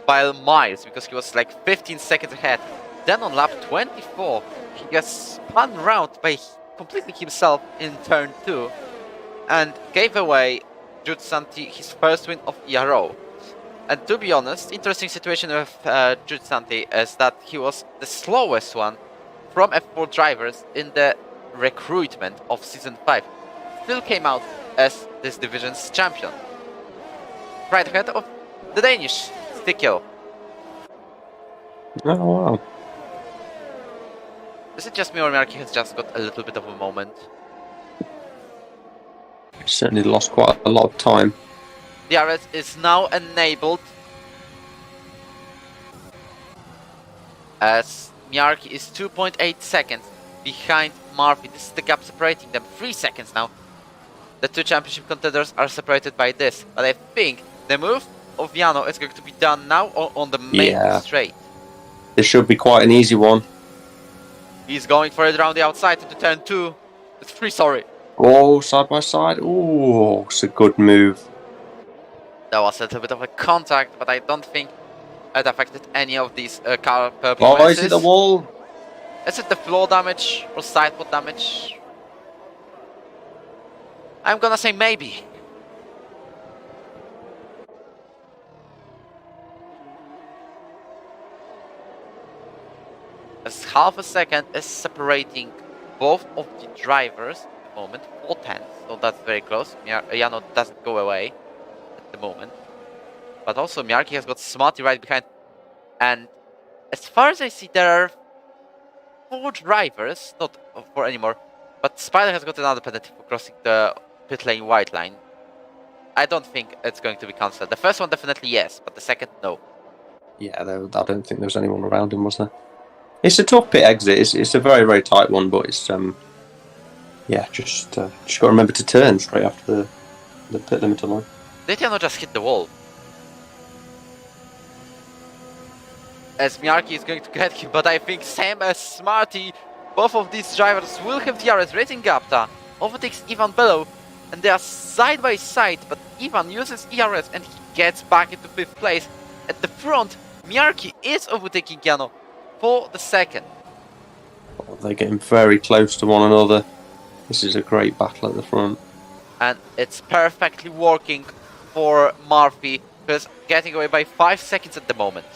by miles, because he was like 15 seconds ahead. Then on lap 24, he gets spun round by completely himself in turn 2 and gave away Jude Santi his first win of Ero. And to be honest, interesting situation with Jude Santi is that he was the slowest one from F4 drivers in the recruitment of Season 5. Still came out as this division's champion. Right ahead of the Danish Stikkel. Oh, wow. Is it just me or Miarki has just got a little bit of a moment? Certainly lost quite a lot of time. DRS is now enabled as Miarki is 2.8 seconds behind Murphy. This is the gap separating them, 3 seconds now. The 2 championship contenders are separated by this, but I think the move of Jano is going to be done now on the main straight. This should be quite an easy one. He's going for it around the outside into turn 2. It's 3, sorry. Oh, side by side. Oh, it's a good move. That was a little bit of a contact, but I don't think it affected any of these car Oh, performances. is it the wall? Is it the floor damage or side pod damage? I'm gonna say maybe. As half a second is separating both of the drivers at the moment, 4/10, so that's very close. Jano doesn't go away at the moment. But also Miyaki has got Smarty right behind. And as far as I see, there are 4 drivers, not 4 anymore, but Spider has got another penalty for crossing the pit lane white line. I don't think it's going to be cancelled. The first one definitely yes, but the second no. Yeah, I don't think there was anyone around him, was there? It's a tough pit exit. It's a very, very tight one, but it's yeah, just got to remember to turn straight after the pit limiter line. Did Jano just hit the wall? As Miyaki is going to get him, but I think same as Smarty, both of these drivers will have DRS. Racing Gapta overtakes Ivan below, and they are side by side, but Ivan uses ERS and he gets back into 5th place. At the front, Miyaki is overtaking Jano for the second. Oh, they're getting very close to one another. This is a great battle at the front. And it's perfectly working for Murphy, who's getting away by 5 seconds at the moment.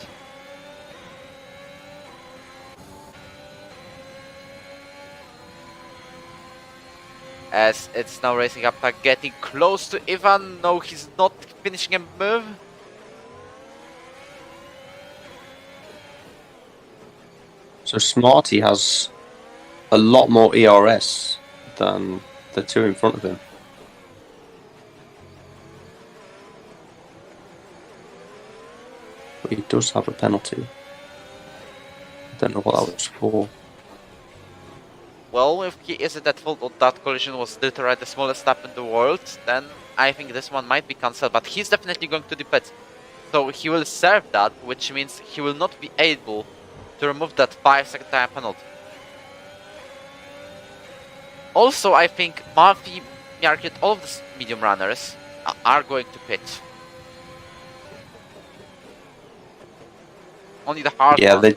As it's now racing up, getting close to Ivan. No, he's not finishing a move. So Smarty has a lot more ERS than the 2 in front of him. But he does have a penalty. I don't know what that was for. Well, if he isn't at fault or that collision was literally the smallest lap in the world, then I think this one might be cancelled, but he's definitely going to the pits. So he will serve that, which means he will not be able to remove that 5-second tire penalty. Also, I think Murphy, Miyaki, all of the medium runners are going to pit. Only the hard Yeah, one.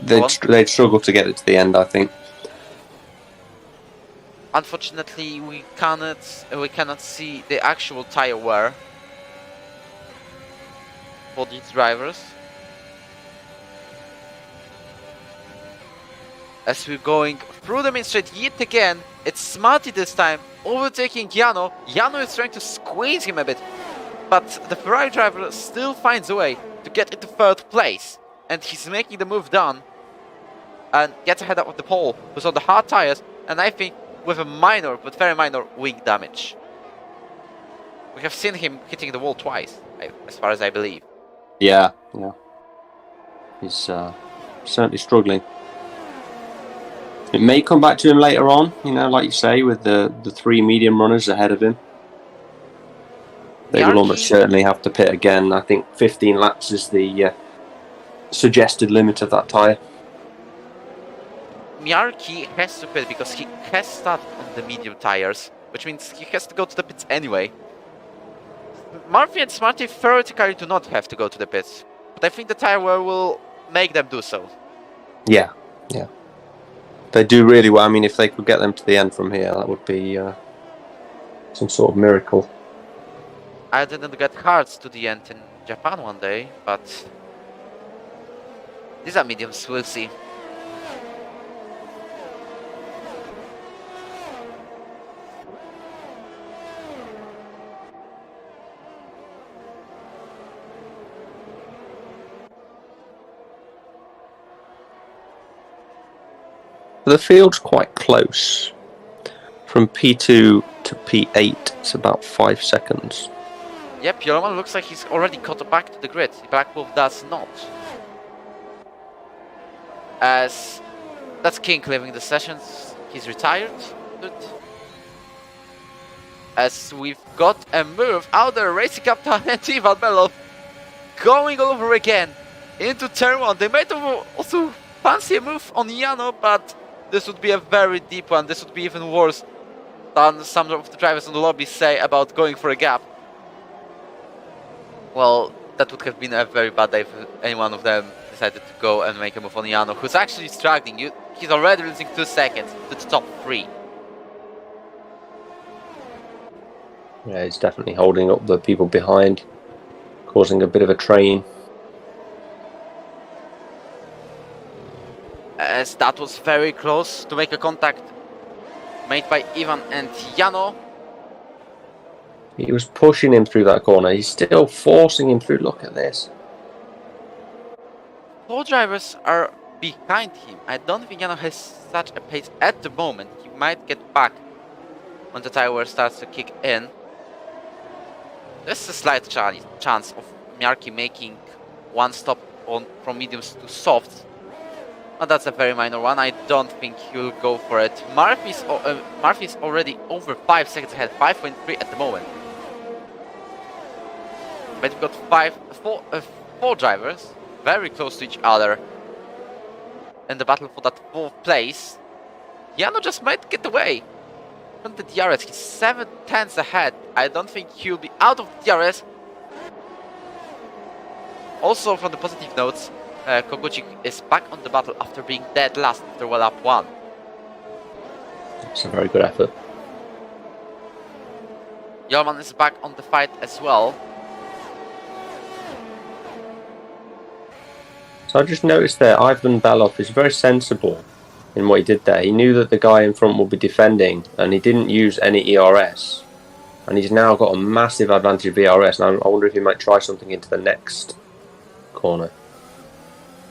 they'd struggle to get it to the end, I think. Unfortunately, we cannot see the actual tire wear for these drivers. As we're going through the main straight yet again, it's Smarty this time, overtaking Jano. Jano is trying to squeeze him a bit, but the Ferrari driver still finds a way to get into 3rd place. And he's making the move down and gets ahead of the pole, who's on the hard tires, and I think with a minor, but very minor, wing damage. We have seen him hitting the wall twice, as far as I believe. Yeah. He's certainly struggling. It may come back to him later on, like you say, with the 3 medium runners ahead of him. They will almost certainly have to pit again. I think 15 laps is the suggested limit of that tyre. Miyaki has to pit because he has started on the medium tires, which means he has to go to the pits anyway. Murphy and Smarty theoretically do not have to go to the pits, but I think the tire wear will make them do so. Yeah. They do really well. I mean, if they could get them to the end from here, that would be some sort of miracle. I didn't get hearts to the end in Japan one day, but these are mediums, we'll see. The field's quite close. From P2 to P8, it's about 5 seconds. Yep, Yoroman looks like he's already caught back to the grid. Black Wolf does not. As that's King leaving the sessions. He's retired. Good. As we've got a move out there, racing up to Ivan Belov, going over again. into turn 1. They might also fancy a move on Jano, but this would be a very deep one. This would be even worse than some of the drivers in the lobby say about going for a gap. Well, that would have been a very bad day if any one of them decided to go and make a move on Jano, who's actually struggling. He's already losing 2 seconds to the top 3. Yeah, he's definitely holding up the people behind, causing a bit of a train. As that was very close to make a contact made by Ivan and Jano. He was pushing him through that corner. He's still forcing him through. Look at this. 4 drivers are behind him. I don't think Jano has such a pace at the moment. He might get back when the tire wear starts to kick in. There's a slight chance of Miarki making one stop from mediums to softs. But that's a very minor one. I don't think he'll go for it. Murphy's already over 5 seconds ahead, 5.3 at the moment. But we've got 4 drivers very close to each other in the battle for that 4th place. Jano just might get away from the DRS. He's 7 tenths ahead. I don't think he'll be out of the DRS. Also, from the positive notes, Koguchik is back on the battle after being dead last after well up 1. It's a very good effort. Yarman is back on the fight as well. So I just noticed there, Ivan Belov is very sensible in what he did there. He knew that the guy in front would be defending, and he didn't use any ERS. And he's now got a massive advantage of ERS, and I wonder if he might try something into the next corner.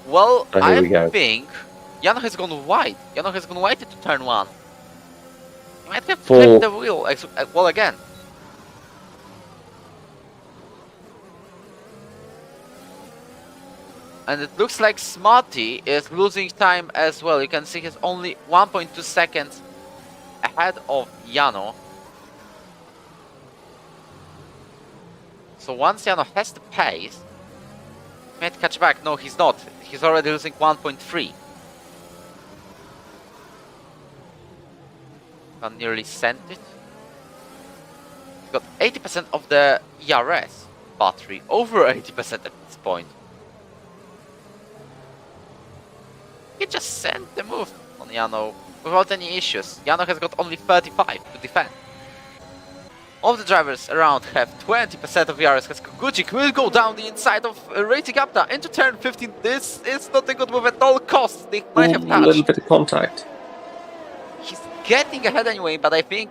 Well, Oh, here we go. I think Jano has gone wide. Jano has gone wide into turn 1. He might have flipped the wheel well again. And it looks like Smarty is losing time as well. You can see he's only 1.2 seconds ahead of Jano. So once Jano has the pace, he might catch back. No, he's not. He's already losing 1.3. Can nearly sent it. He's got 80% of the ERS battery, over 80% at this point. He just sent the move on Jano without any issues. Jano has got only 35 to defend. All the drivers around have 20% of ERS, because Koguchik will go down the inside of Racing Capta into turn 15. This is not a good move at all costs. They might have touched. A little bit of contact. He's getting ahead anyway, but I think,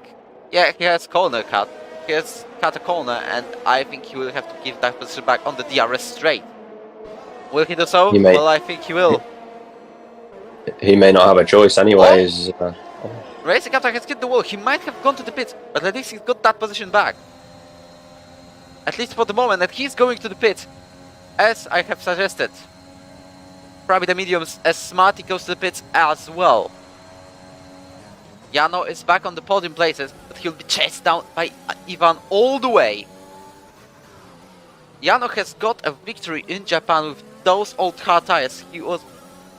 yeah, he has corner cut. He has cut a corner, and I think he will have to give that position back on the DRS straight. Will he do so? He may. Well, I think he will. He may not have a choice anyways. Racing Captain has hit the wall. He might have gone to the pits, but at least he's got that position back. At least for the moment that he's going to the pit, as I have suggested. Probably the mediums, as Smarty goes to the pits as well. Jano is back on the podium places, but he'll be chased down by Ivan all the way. Jano has got a victory in Japan with those old hard tires.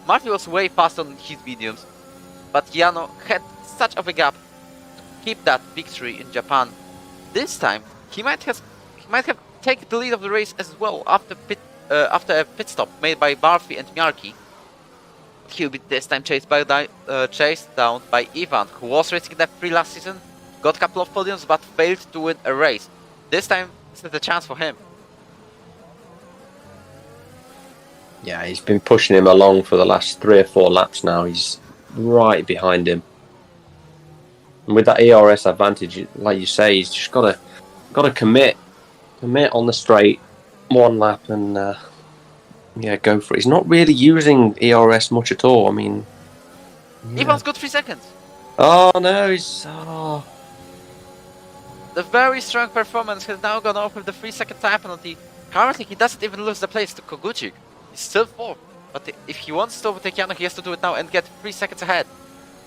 Marty was way faster on his mediums, but Jano had such of a gap to keep that victory in Japan. This time, he might have taken the lead of the race as well after a pit stop made by Murphy and Miarki. He'll be this time chased down by Ivan, who was racing in F3 last season, got a couple of podiums but failed to win a race. This time, this is a chance for him. Yeah, he's been pushing him along for the last 3 or 4 laps now. He's right behind him. And with that ERS advantage, like you say, he's just got to commit on the straight, 1 lap, and yeah, go for it. He's not really using ERS much at all. I mean, yeah. Ivan's got 3 seconds. Oh no, The very strong performance has now gone off with the 3-second time penalty. Currently, he doesn't even lose the place to Koguchik. He's still 4th, but if he wants to overtake Jano, he has to do it now and get 3 seconds ahead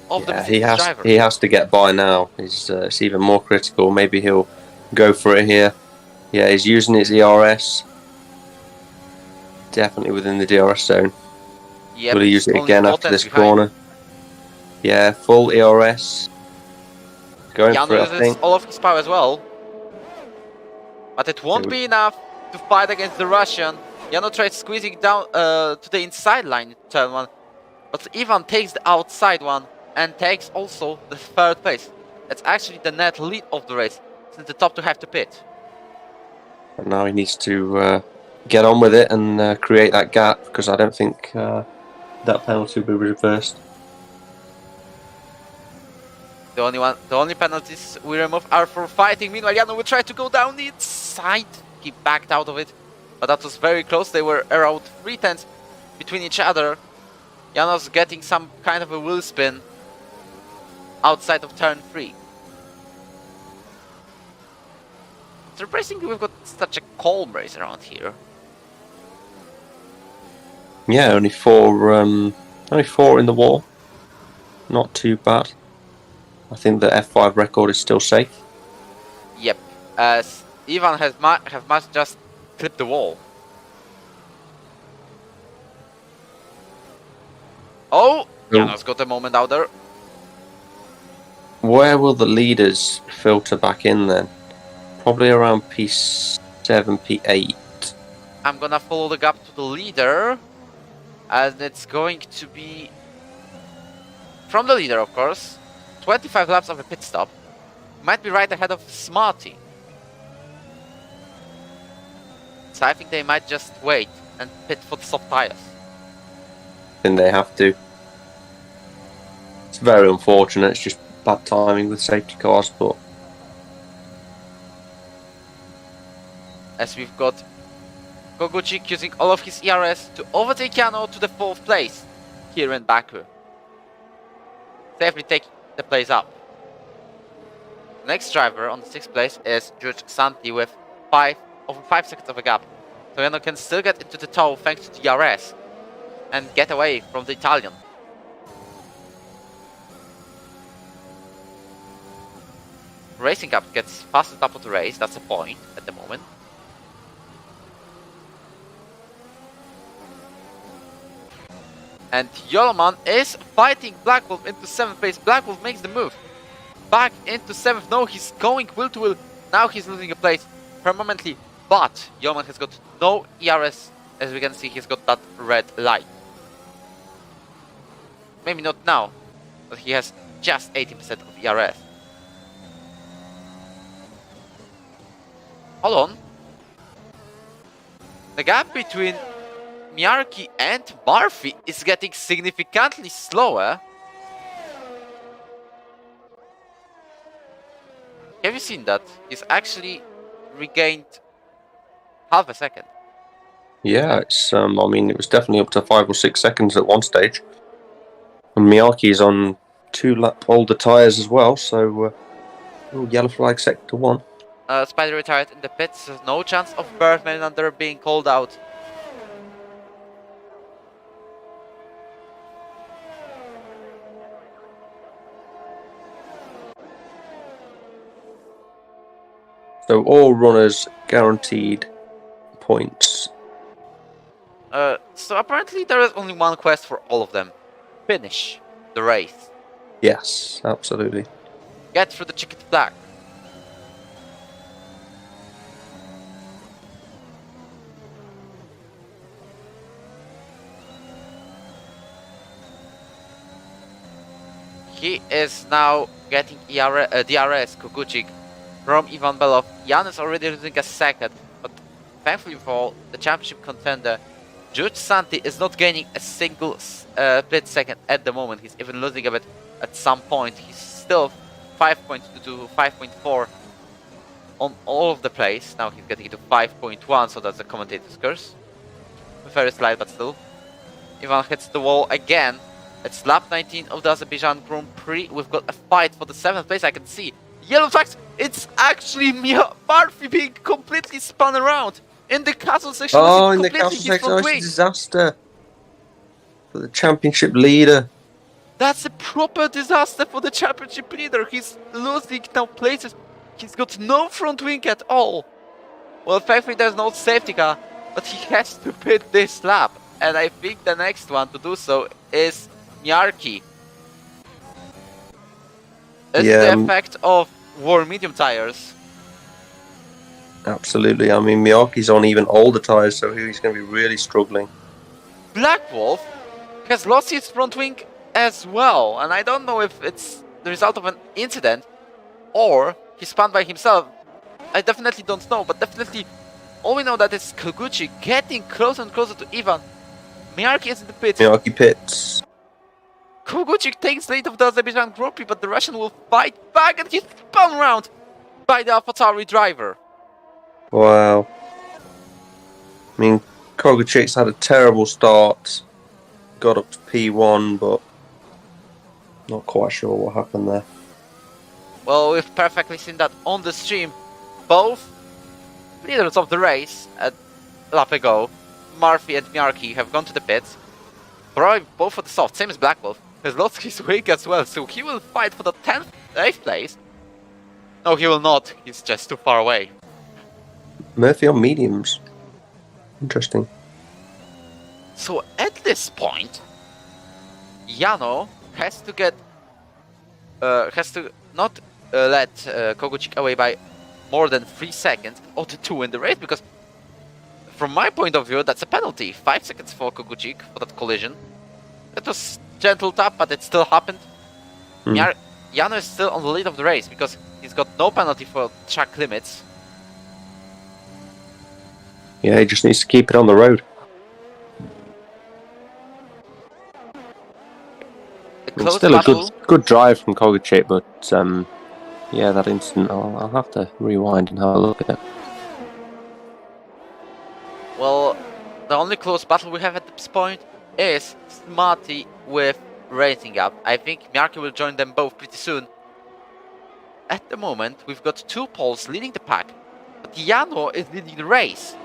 of the driver. He has to get by now. It's even more critical. Maybe he'll go for it here. Yeah, he's using his ERS. definitely within the DRS zone. Yep, Will he use it only again 4 after tenths this behind. corner? Yeah, full ERS. Going Jano for it, I uses think. all of his power as well. But it won't be enough to fight against the Russian. Jano tries squeezing down to the inside line in turn 1. But Ivan takes the outside one and takes also the 3rd place. It's actually the net lead of the race, since the top 2 have to pit. But now he needs to get on with it and create that gap, because I don't think that penalty will be reversed. The only penalties we remove are for fighting. Meanwhile, Jano will try to go down the inside. He backed out of it, but that was very close. They were around 3 tenths between each other. Jano's getting some kind of a wheel spin outside of turn 3. Surprisingly, we've got such a calm race around here. Yeah, only four in the wall. Not too bad. I think the F5 record is still safe. Yep, as Ivan must just clip the wall. Oh, Jano's got a moment out there. Where will the leaders filter back in then? Probably around P7, P8. I'm gonna follow the gap to the leader, and it's going to be from the leader, of course. 25 laps of a pit stop. Might be right ahead of Smarty. So I think they might just wait and pit for the soft tires. Then they have to. It's very unfortunate. It's just bad timing with safety cars, but as we've got Koguchik using all of his ERS to overtake Jano to the 4th place here in Baku. Safely taking the place up. The next driver on the 6th place is George Santi with over 5 seconds of a gap. So Jano can still get into the toe thanks to the ERS and get away from the Italian. Racing Cup gets fastest up of the race, that's a point at the moment. And Yoloman is fighting Black Wolf into 7th place. Black Wolf makes the move back into 7th. No, he's going wheel to wheel. Now he's losing a place permanently. But Yoloman has got no ERS. As we can see, he's got that red light. Maybe not now, but he has just 80% of ERS. Hold on. The gap between Miarki and Murphy is getting significantly slower. Have you seen that? He's actually regained half a second. yeah, it's. I mean, it was definitely up to 5 or 6 seconds at one stage. And Miyake's on 2 lap older tyres as well, so yellow flag sector 1. Spider retired in the pits. There's no chance of Bergman under being called out. So all runners guaranteed points. So apparently there is only one quest for all of them. Finish the race. Yes, absolutely. Get through the checkered flag. He is now getting DRS Koguchik from Ivan Belov. Jan is already losing a second, but thankfully for the championship contender, George Santi is not gaining a single split second at the moment. He's even losing a bit at some point. He's still 5.2 to 5.4 on all of the place. Now he's getting to 5.1, so that's the commentator's curse. Very slight, but still. Ivan hits the wall again. It's lap 19 of the Azerbaijan Grand Prix. We've got a fight for the 7th place. I can see yellow flags. It's actually Murphy being completely spun around in the castle section. Oh, in the castle section, it's a disaster for the championship leader. That's a proper disaster for the championship leader. He's losing now places. He's got no front wing at all. Well, thankfully there's no safety car, but he has to pit this lap. And I think the next one to do so is Miarki. It's the effect of warm medium tires. Absolutely. I mean, Miyake's on even older tyres, so he's going to be really struggling. Black Wolf has lost his front wing as well, and I don't know if it's the result of an incident or he spun by himself. I definitely don't know, but definitely all we know that is Koguchi getting closer and closer to Ivan. Miarki is in the pit. Miyake pits. Koguchi takes lead of the Azerbaijan Gp, but the Russian will fight back and he's spun around by the AlphaTauri driver. Wow. I mean, Koguchik's had a terrible start. Got up to P1, but not quite sure what happened there. Well, we've perfectly seen that on the stream. Both leaders of the race a lap ago, Murphy and Miarki, have gone to the pits. Probably both for the soft, same as Black Wolf. Has lost his wing as well, so he will fight for the 8th place. No, he will not. He's just too far away. Murphy on mediums. Interesting. So at this point, Yano has to get, has to not let Koguchik away by more than 3 seconds or the 2 in the race, because from my point of view, that's a penalty. 5 seconds for Koguchik for that collision. It was gentle tap, but it still happened. Yano is still on the lead of the race because he's got no penalty for track limits. Yeah, he just needs to keep it on the road. It's still battle. a good drive from Koguchik, but yeah, that incident, I'll have to rewind and have a look at it. Well, the only close battle we have at this point is Smarty with Racing Up. I think Miarki will join them both pretty soon. At the moment, we've got 2 poles leading the pack, but Yano is leading the race.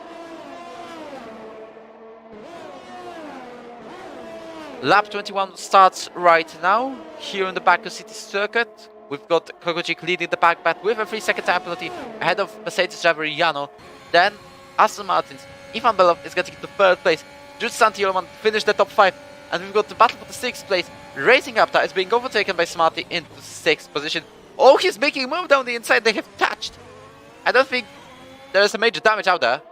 Lap 21 starts right now, here in the Baku City circuit. We've got Koguchik leading the pack, but with a 3-second time penalty ahead of Mercedes driver Yano. Then Aston Martin's Ivan Belov is getting to 3rd place. Jude Santiolman finished the top 5. And we've got the battle for the 6th place. Racing Apta is being overtaken by Smarty into 6th position. Oh, he's making a move down the inside. They have touched. I don't think there is a major damage out there.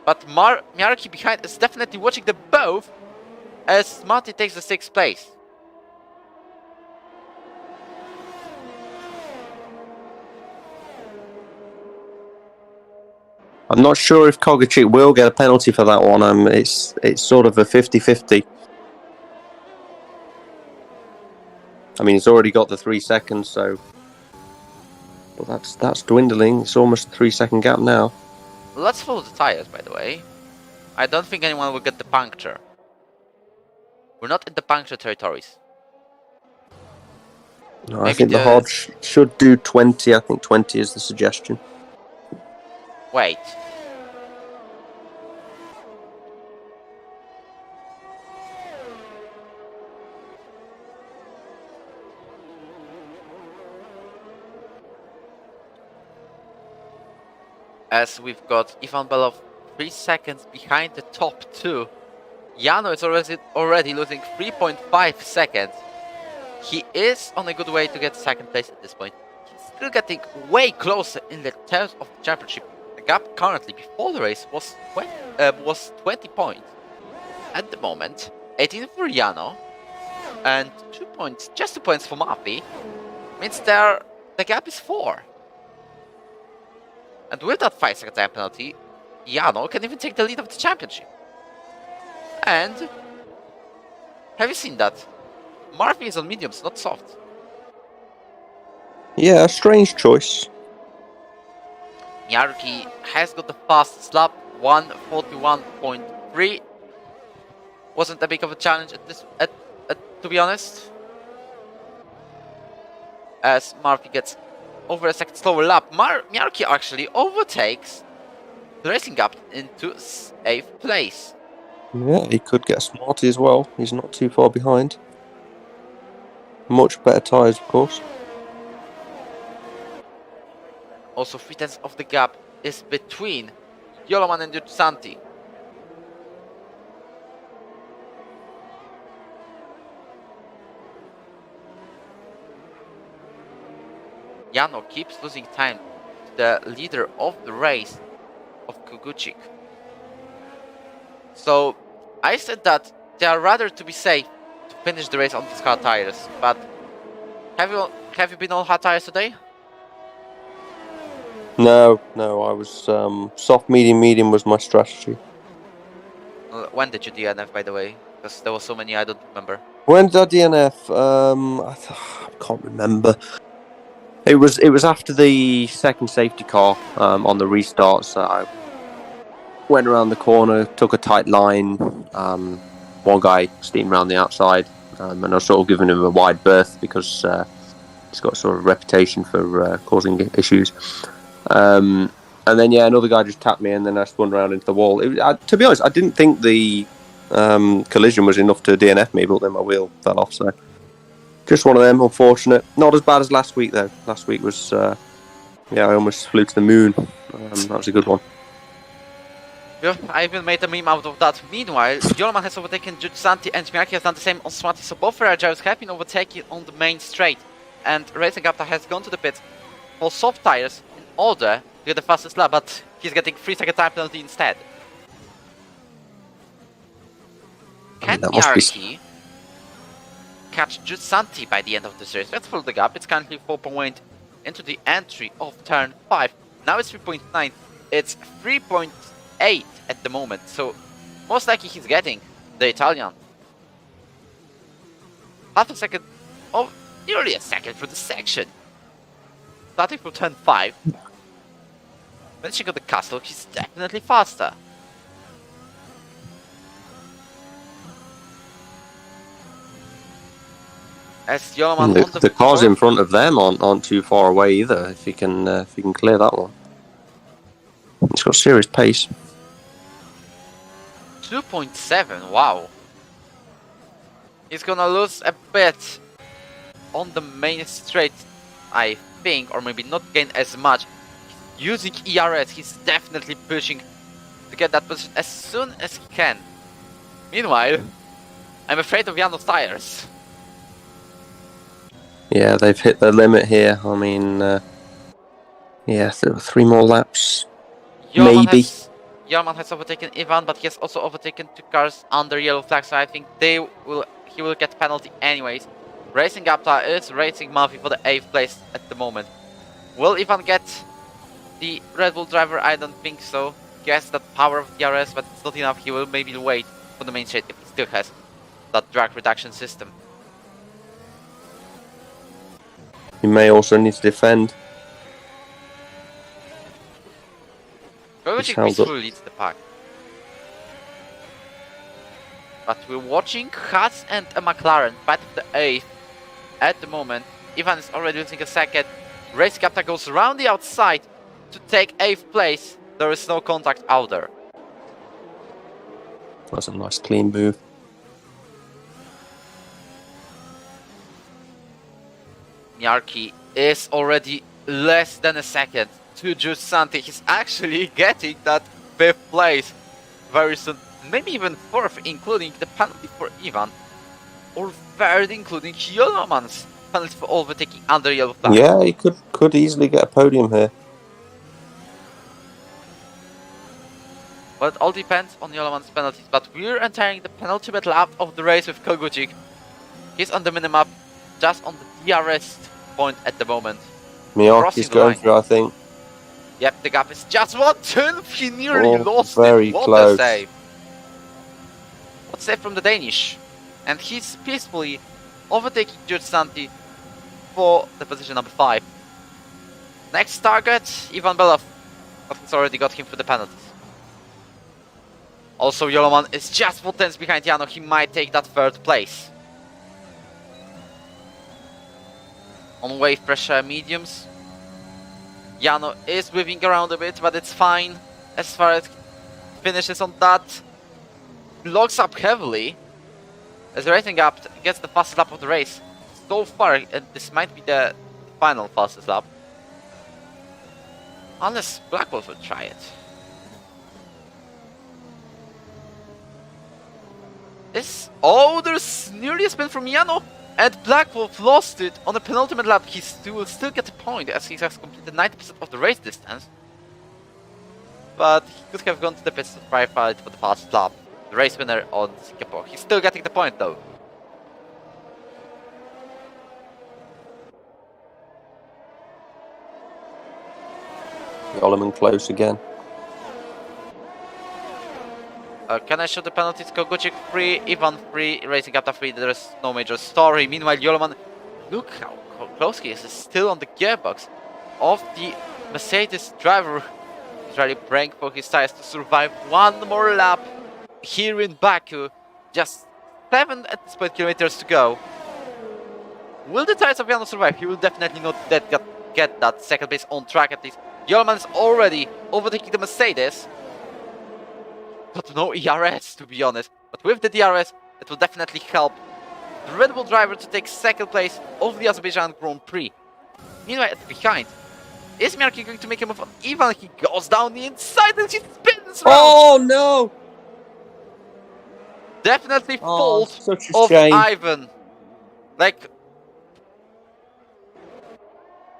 But Miarki behind is definitely watching them both as Smarty takes the 6th place. I'm not sure if Koguchik will get a penalty for that one. It's sort of a 50-50. I mean, he's already got the 3 seconds, so... But that's dwindling. It's almost a 3-second gap now. Let's follow the tires, by the way. I don't think anyone will get the puncture. We're not in the puncture territories. No, I think the hard should do 20. I think 20 is the suggestion. Wait. As we've got Ivan Belov 3 seconds behind the top 2. Yano is already losing 3.5 seconds. He is on a good way to get 2nd place at this point. He's still getting way closer in the terms of the championship. The gap currently before the race was 20 points. At the moment, 18 for Yano and 2 points, just 2 points for Murphy. Means the gap is 4. And with that 5-second time penalty, Yano can even take the lead of the championship. And have you seen that? Murphy is on mediums, not soft. Yeah, strange choice. Miarki has got the fastest lap, 1:41.3. Wasn't that big of a challenge to be honest. As Murphy gets over a second slower lap, Miarki actually overtakes the racing gap into 8th place. Yeah, he could get Smarty as well. He's not too far behind. Much better tyres, of course. Also, 3/10 of the gap is between Yoloman and Jutsanti. Jano keeps losing time to the leader of the race of Kuguchik. So I said that they are rather to be safe to finish the race on these hard tires. But have you been on hard tires today? No, I was soft, medium was my strategy. When did you DNF, by the way? Because there were so many I don't remember. When did I DNF? I can't remember. It was after the second safety car on the restart. So I went around the corner, took a tight line. One guy steamed around the outside, and I was sort of giving him a wide berth because he's got sort of reputation for causing issues. And then another guy just tapped me, and then I spun around into the wall. To be honest, I didn't think the collision was enough to DNF me, but then my wheel fell off. So just one of them, unfortunate. Not as bad as last week though. Last week was I almost flew to the moon. That was a good one. Yeah, I even made a meme out of that. Meanwhile, Yoloman has overtaken Jutsanti and Śmigowski has done the same on Swati, so both Rajars have been overtaken on the main straight. And Racing Gapta has gone to the pits for soft tires in order to get the fastest lap, but he's getting 3-second time penalty instead. Can Yarki catch Jutsanti by the end of this race? Let's fill the gap. It's currently 4.8 into the entry of turn 5. Now it's 3.9. It's 3.8 at the moment, so most likely he's getting the Italian. Half a second, nearly a second for the section. Starting from turn 5. Finishing at the castle, he's definitely faster. As Yoloman The cars in front of them aren't too far away either. If you can clear that one, it's got serious pace. 2.7, wow. He's gonna lose a bit on the main straight, I think, or maybe not gain as much. Using ERS, he's definitely pushing to get that position as soon as he can. Meanwhile, I'm afraid of Jano's tires. Yeah, they've hit the limit here. I mean, there were 3 more laps. Maybe. Yoloman has overtaken Ivan, but he has also overtaken 2 cars under yellow flag, so I think he will get penalty anyways. Racing Gapta is racing Murphy for the 8th place at the moment. Will Ivan get the Red Bull driver? I don't think so. He has that power of DRS, but it's not enough. He will maybe wait for the main straight if he still has that drag reduction system. He may also need to defend. Wojciech peacefully leads the pack. But we're watching Haas and a McLaren fight for the 8th at the moment. Ivan is already losing a second. Race Captain goes around the outside to take 8th place. There is no contact out there. That's a nice clean move. Yarki is already less than a second to Jutsanti. He's actually getting that 5th place very soon. Maybe even 4th, including the penalty for Ivan. Or 3rd, including Yoloman's penalty for overtaking under yellow flag. Yeah, he could easily get a podium here. Well, it all depends on Yoloman's penalties. But we're entering the penultimate lap of the race with Koguchik. He's on the minimap, just on the DRS point at the moment. Miyake's going through, I think. Yep, the gap is just 1/10. He nearly lost very it. What close. a save. What save from the Danish. And he's peacefully overtaking Jutsanti for the position number 5. Next target, Ivan Belov. But he's already got him for the penalties. Also, Yoloman is just 4 tenths behind Jano. He might take that 3rd place. On wave pressure mediums. Jano is whipping around a bit, but it's fine. As far as finishes on that, locks up heavily. As the Racing Gap gets the fastest lap of the race. So far, this might be the final fastest lap. Unless Blackwolf will try it. There's nearly a spin from Jano, and Black Wolf lost it on the penultimate lap. He will still get a point as he has completed 90% of the race distance. But he could have gone to the pits to try fight for the fast lap. The race winner on Singapore. He's still getting the point though. Joloman close again. Can I show the penalties? Koguchik free, Ivan free, Racing Gapta free. There's no major story. Meanwhile, Joloman, look how close he is. He's still on the gearbox of the Mercedes driver. He's really praying for his tires to survive one more lap here in Baku. Just 7 at this point kilometers to go. Will the tires of Jano survive? He will definitely not get that second place on track at least. Joloman is already overtaking the Mercedes. But no ERS, to be honest. But with the DRS, it will definitely help the Red Bull driver to take second place of the Azerbaijan Grand Prix. Meanwhile, at the behind, is Miarki going to make a move on Ivan? He goes down the inside and he spins around. Oh no! Definitely fault such a of shame. Ivan. Like,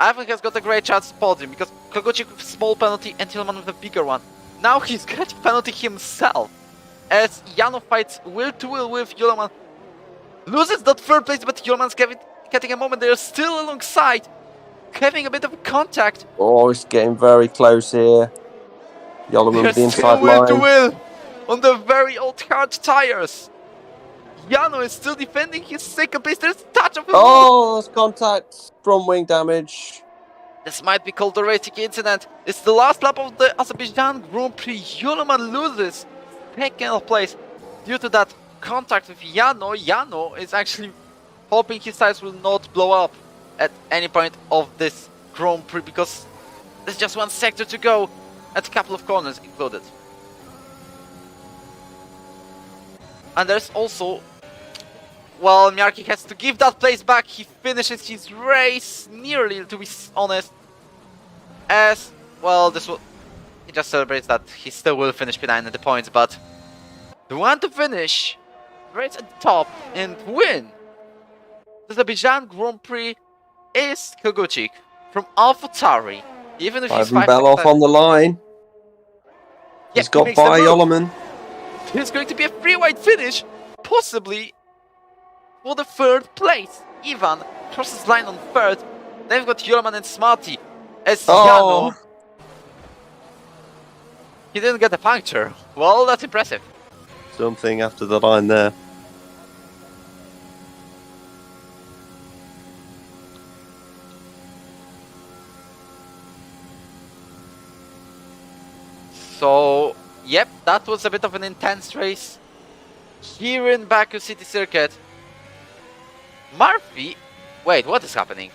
Ivan has got a great chance to podium because Koguchik with a small penalty and Tillman with a bigger one. Now he's getting penalty himself as Jano fights will to will with Joloman. Loses that third place, but Joloman's getting a moment. They're still alongside, having a bit of a contact. Oh, it's getting very close here. Joloman with the They're inside still will to line. will on the very old hard tires. Jano is still defending his second place. There's a touch of a Oh, there's contact. Front wing damage. This might be called the racing incident. It's the last lap of the Azerbaijan Grand Prix. Joloman loses second place due to that contact with Jano. Jano is actually hoping his tires will not blow up at any point of this Grand Prix because there's just one sector to go and a couple of corners included. And there's also, well, Miarki has to give that place back. He finishes his race nearly, to be honest. As, well, he just celebrates that he still will finish P9 at the points, but the one to finish right at the top and win the Azerbaijan Grand Prix is Koguchik from AlphaTauri. Even if he's Ivan Beloff on the line. Yeah, He's got makes the by move. Joloman. There's going to be a free white finish, possibly for the third place. Ivan crosses line on third. Then we've got Joloman and Smarty. As Jano, he didn't get a puncture. Well, that's impressive. Something after the line there. So, yep, that was a bit of an intense race here in Baku City Circuit. Murphy, wait, what is happening?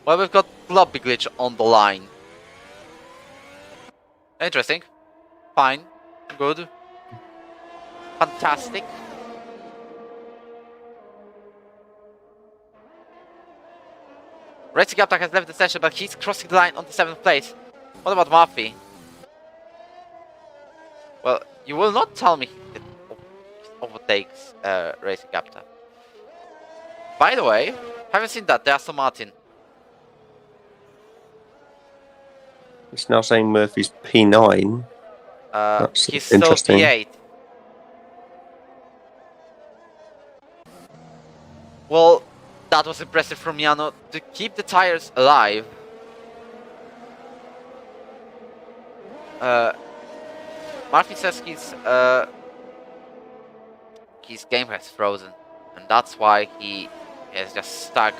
Well, we've got lobby glitch on the line. Interesting. Fine. Good. Fantastic. Racing Gapta has left the session, but he's crossing the line on the 7th place. What about Murphy? Well, you will not tell me it overtakes Racing Gapta. By the way, haven't seen that, the Aston Martin. It's now saying Murphy's P9. That's He's still interesting. P8. Well, that was impressive from Jano to keep the tires alive. Murphy says his game has frozen, and that's why he is just stuck.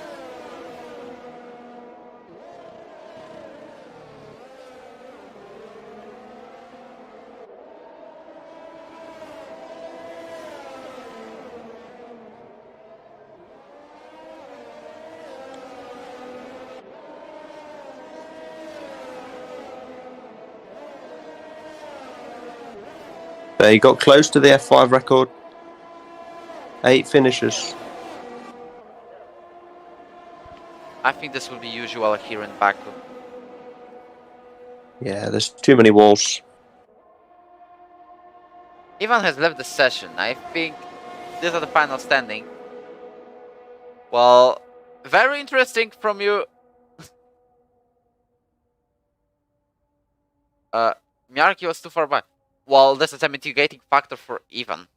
He got close to the F5 record. 8 finishes. I think this will be usual here in Baku. Yeah, there's too many walls. Ivan has left the session. I think these are the final standing. Well, very interesting from you. Miarki was too far back. Well, this is a mitigating factor for Ivan.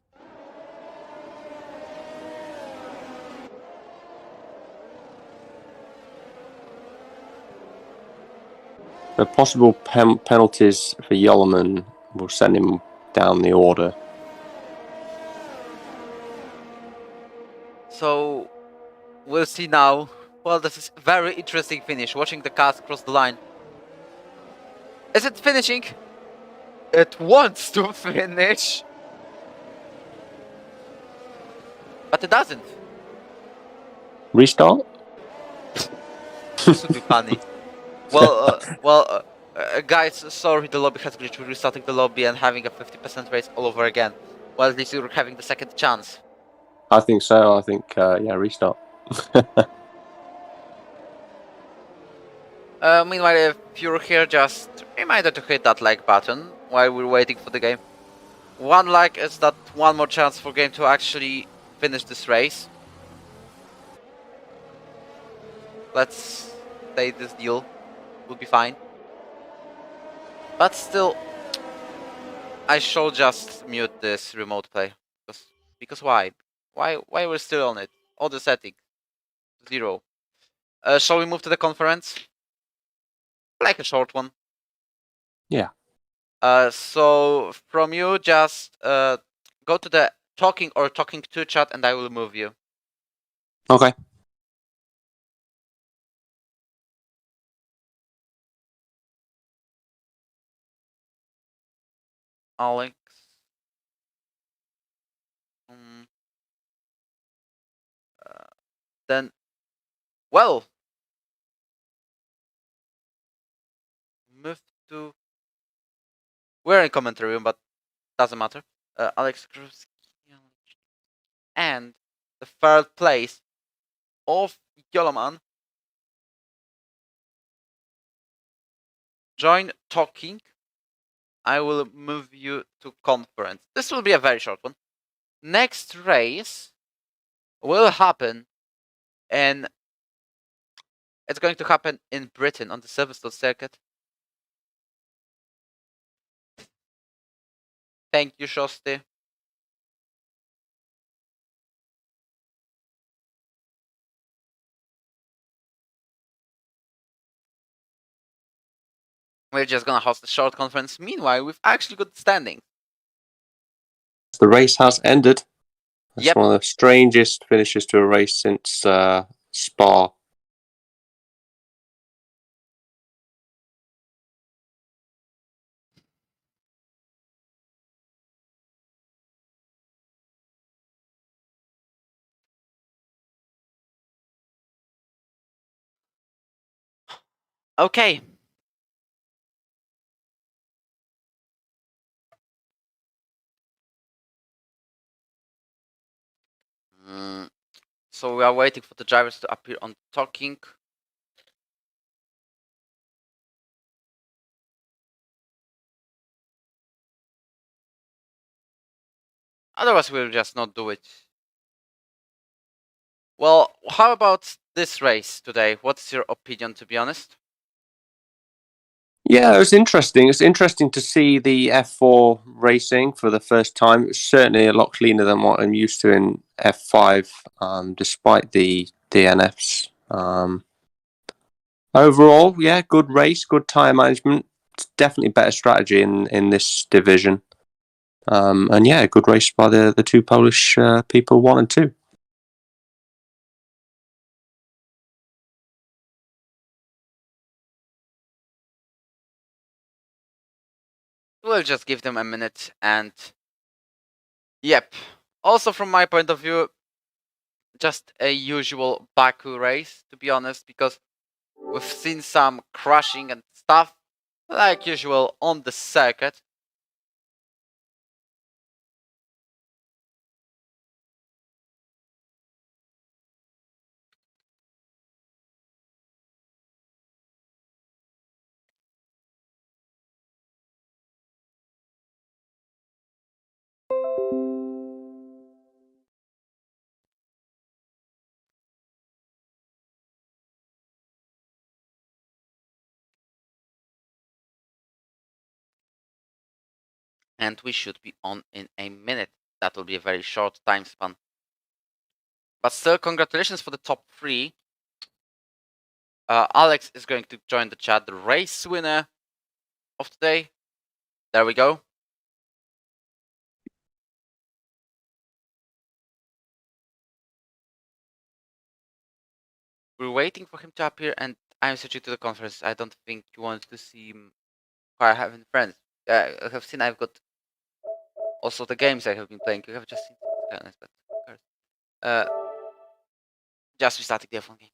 The possible penalties for Yoloman will send him down the order. So, we'll see now. Well, this is a very interesting finish. Watching the cars cross the line. Is it finishing? It wants to finish. But it doesn't. Restart? This would be funny. Guys, sorry, the lobby has glitched. We're restarting the lobby and having a 50% race all over again. Well, at least you're having the second chance. I think so. I think, yeah, restart. Meanwhile, if you're here, just reminder to hit that like button while we're waiting for the game. One like is that one more chance for game to actually finish this race. Let's say this deal will be fine. But still, I shall just mute this remote play. Because why? Why we're still on it? All the settings. 0. Shall we move to the conference? Like a short one. Yeah. So from you, just go to the talking or talking to chat and I will move you. Okay. Alex. Then, well, move to. We're in commentary room, but doesn't matter. Alex Krus and the third place of Yoloman. Join talking. I will move you to conference. This will be a very short one. Next race will happen, and it's going to happen in Britain on the Silverstone circuit. Thank you, Shosti. We're just gonna host a short conference. Meanwhile, we've actually got standing. The race has ended. That's Yep. one of the strangest finishes to a race since Spa. Okay. So we are waiting for the drivers to appear on talking. Otherwise, we'll just not do it. Well, how about this race today? What's your opinion, to be honest? Yeah, it was interesting. It's interesting to see the F4 racing for the first time. It's certainly a lot cleaner than what I'm used to in F5, despite the DNFs. Overall, yeah, good race, good tyre management. It's definitely better strategy in this division. And yeah, good race by the two Polish people, 1 and 2. We'll just give them a minute and... Yep. Also, from my point of view, just a usual Baku race, to be honest, because we've seen some crashing and stuff, like usual on the circuit. And we should be on in a minute. That will be a very short time span. But still, congratulations for the top 3. Alex is going to join the chat, the race winner of today. There we go. We're waiting for him to appear, and I'm switching to the conference. I don't think you want to see him while having friends. I have seen I've got also the games I have been playing. You have just seen but just restarting the F1 game.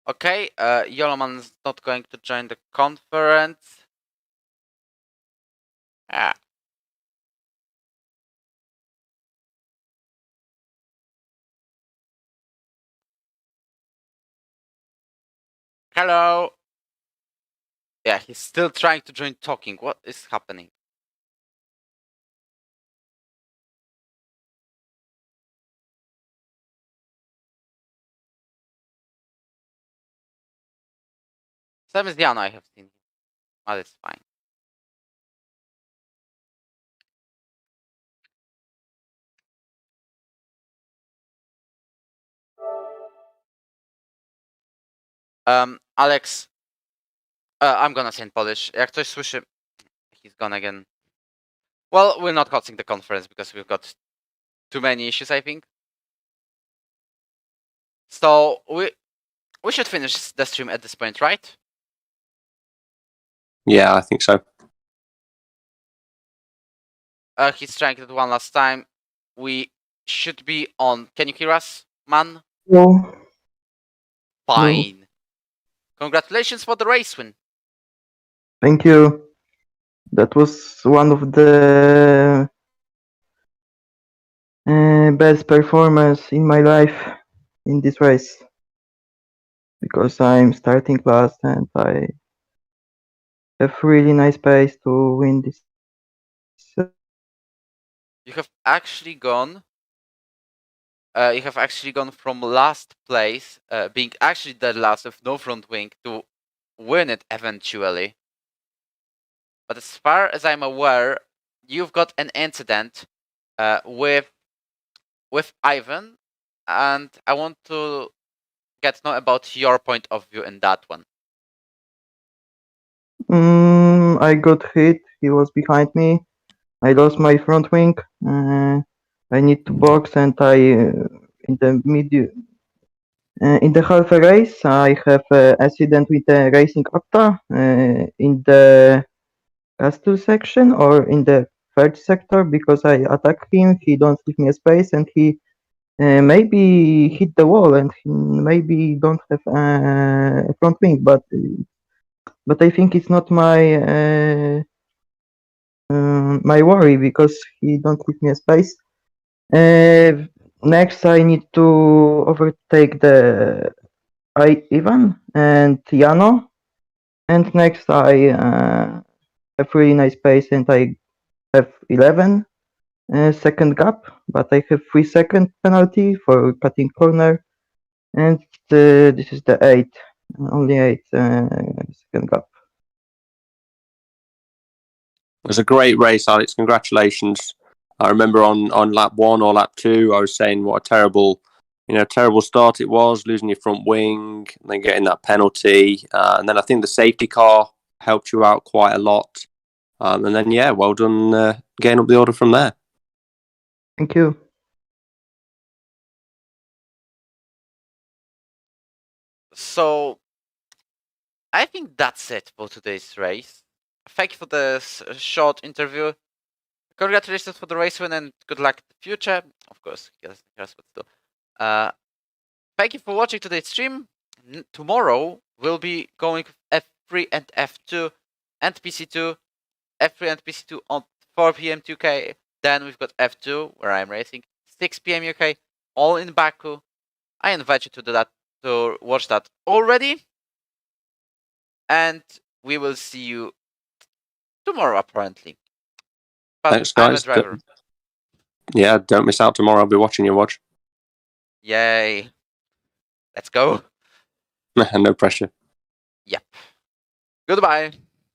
Okay, Yoloman's not going to join the conference. Ah. Hello. Yeah, he's still trying to join talking. What is happening? Same as Diana I have seen. But it's fine. Alex, I'm gonna say in Polish. Jak ktoś słyszy, he's gone again. Well, we're not hosting the conference because we've got too many issues, I think. So we should finish the stream at this point, right? Yeah, I think so. He's trying it one last time. We should be on. Can you hear us, man? No. Fine. Congratulations for the race win. Thank you. That was one of the best performance in my life in this race because I'm starting last and I have really nice pace to win this. You have actually gone. You have actually gone from last place, being actually dead last with no front wing, to win it eventually. But as far as I'm aware, you've got an incident with Ivan, and I want to get to know about your point of view in that one. I got hit. He was behind me. I lost my front wing. I need to box, and I in the middle. In the half race, I have an accident with the racing octa in the castle section or in the third sector because I attack him. He don't give me a space, and he maybe hit the wall, and he maybe don't have a front wing. But I think it's not my my worry because he don't give me a space. Next, I need to overtake the Ivan and Jano, and next I have really nice pace and I have 11 second gap, but I have 3-second penalty for cutting corner, and this is the 8, only 8 second gap. It was a great race, Alex. Congratulations. I remember on lap 1 or lap 2, I was saying what a terrible start it was, losing your front wing, and then getting that penalty. And then I think the safety car helped you out quite a lot. And then, yeah, well done getting up the order from there. Thank you. So, I think that's it for today's race. Thank you for this short interview. Congratulations for the race win and good luck in the future. Of course, yes, but still. Thank you for watching today's stream. Tomorrow we'll be going with F3 and F2 and PC2. F3 and PC2 on 4 p.m. UK. Then we've got F2 where I'm racing 6 p.m. UK. all in Baku. I invite you to do that, to watch that already. And we will see you tomorrow, apparently. But Thanks, I'm a guys. driver. Yeah, don't miss out tomorrow. I'll be watching you, Woj. Yay. Let's go. No pressure. Yep. Goodbye.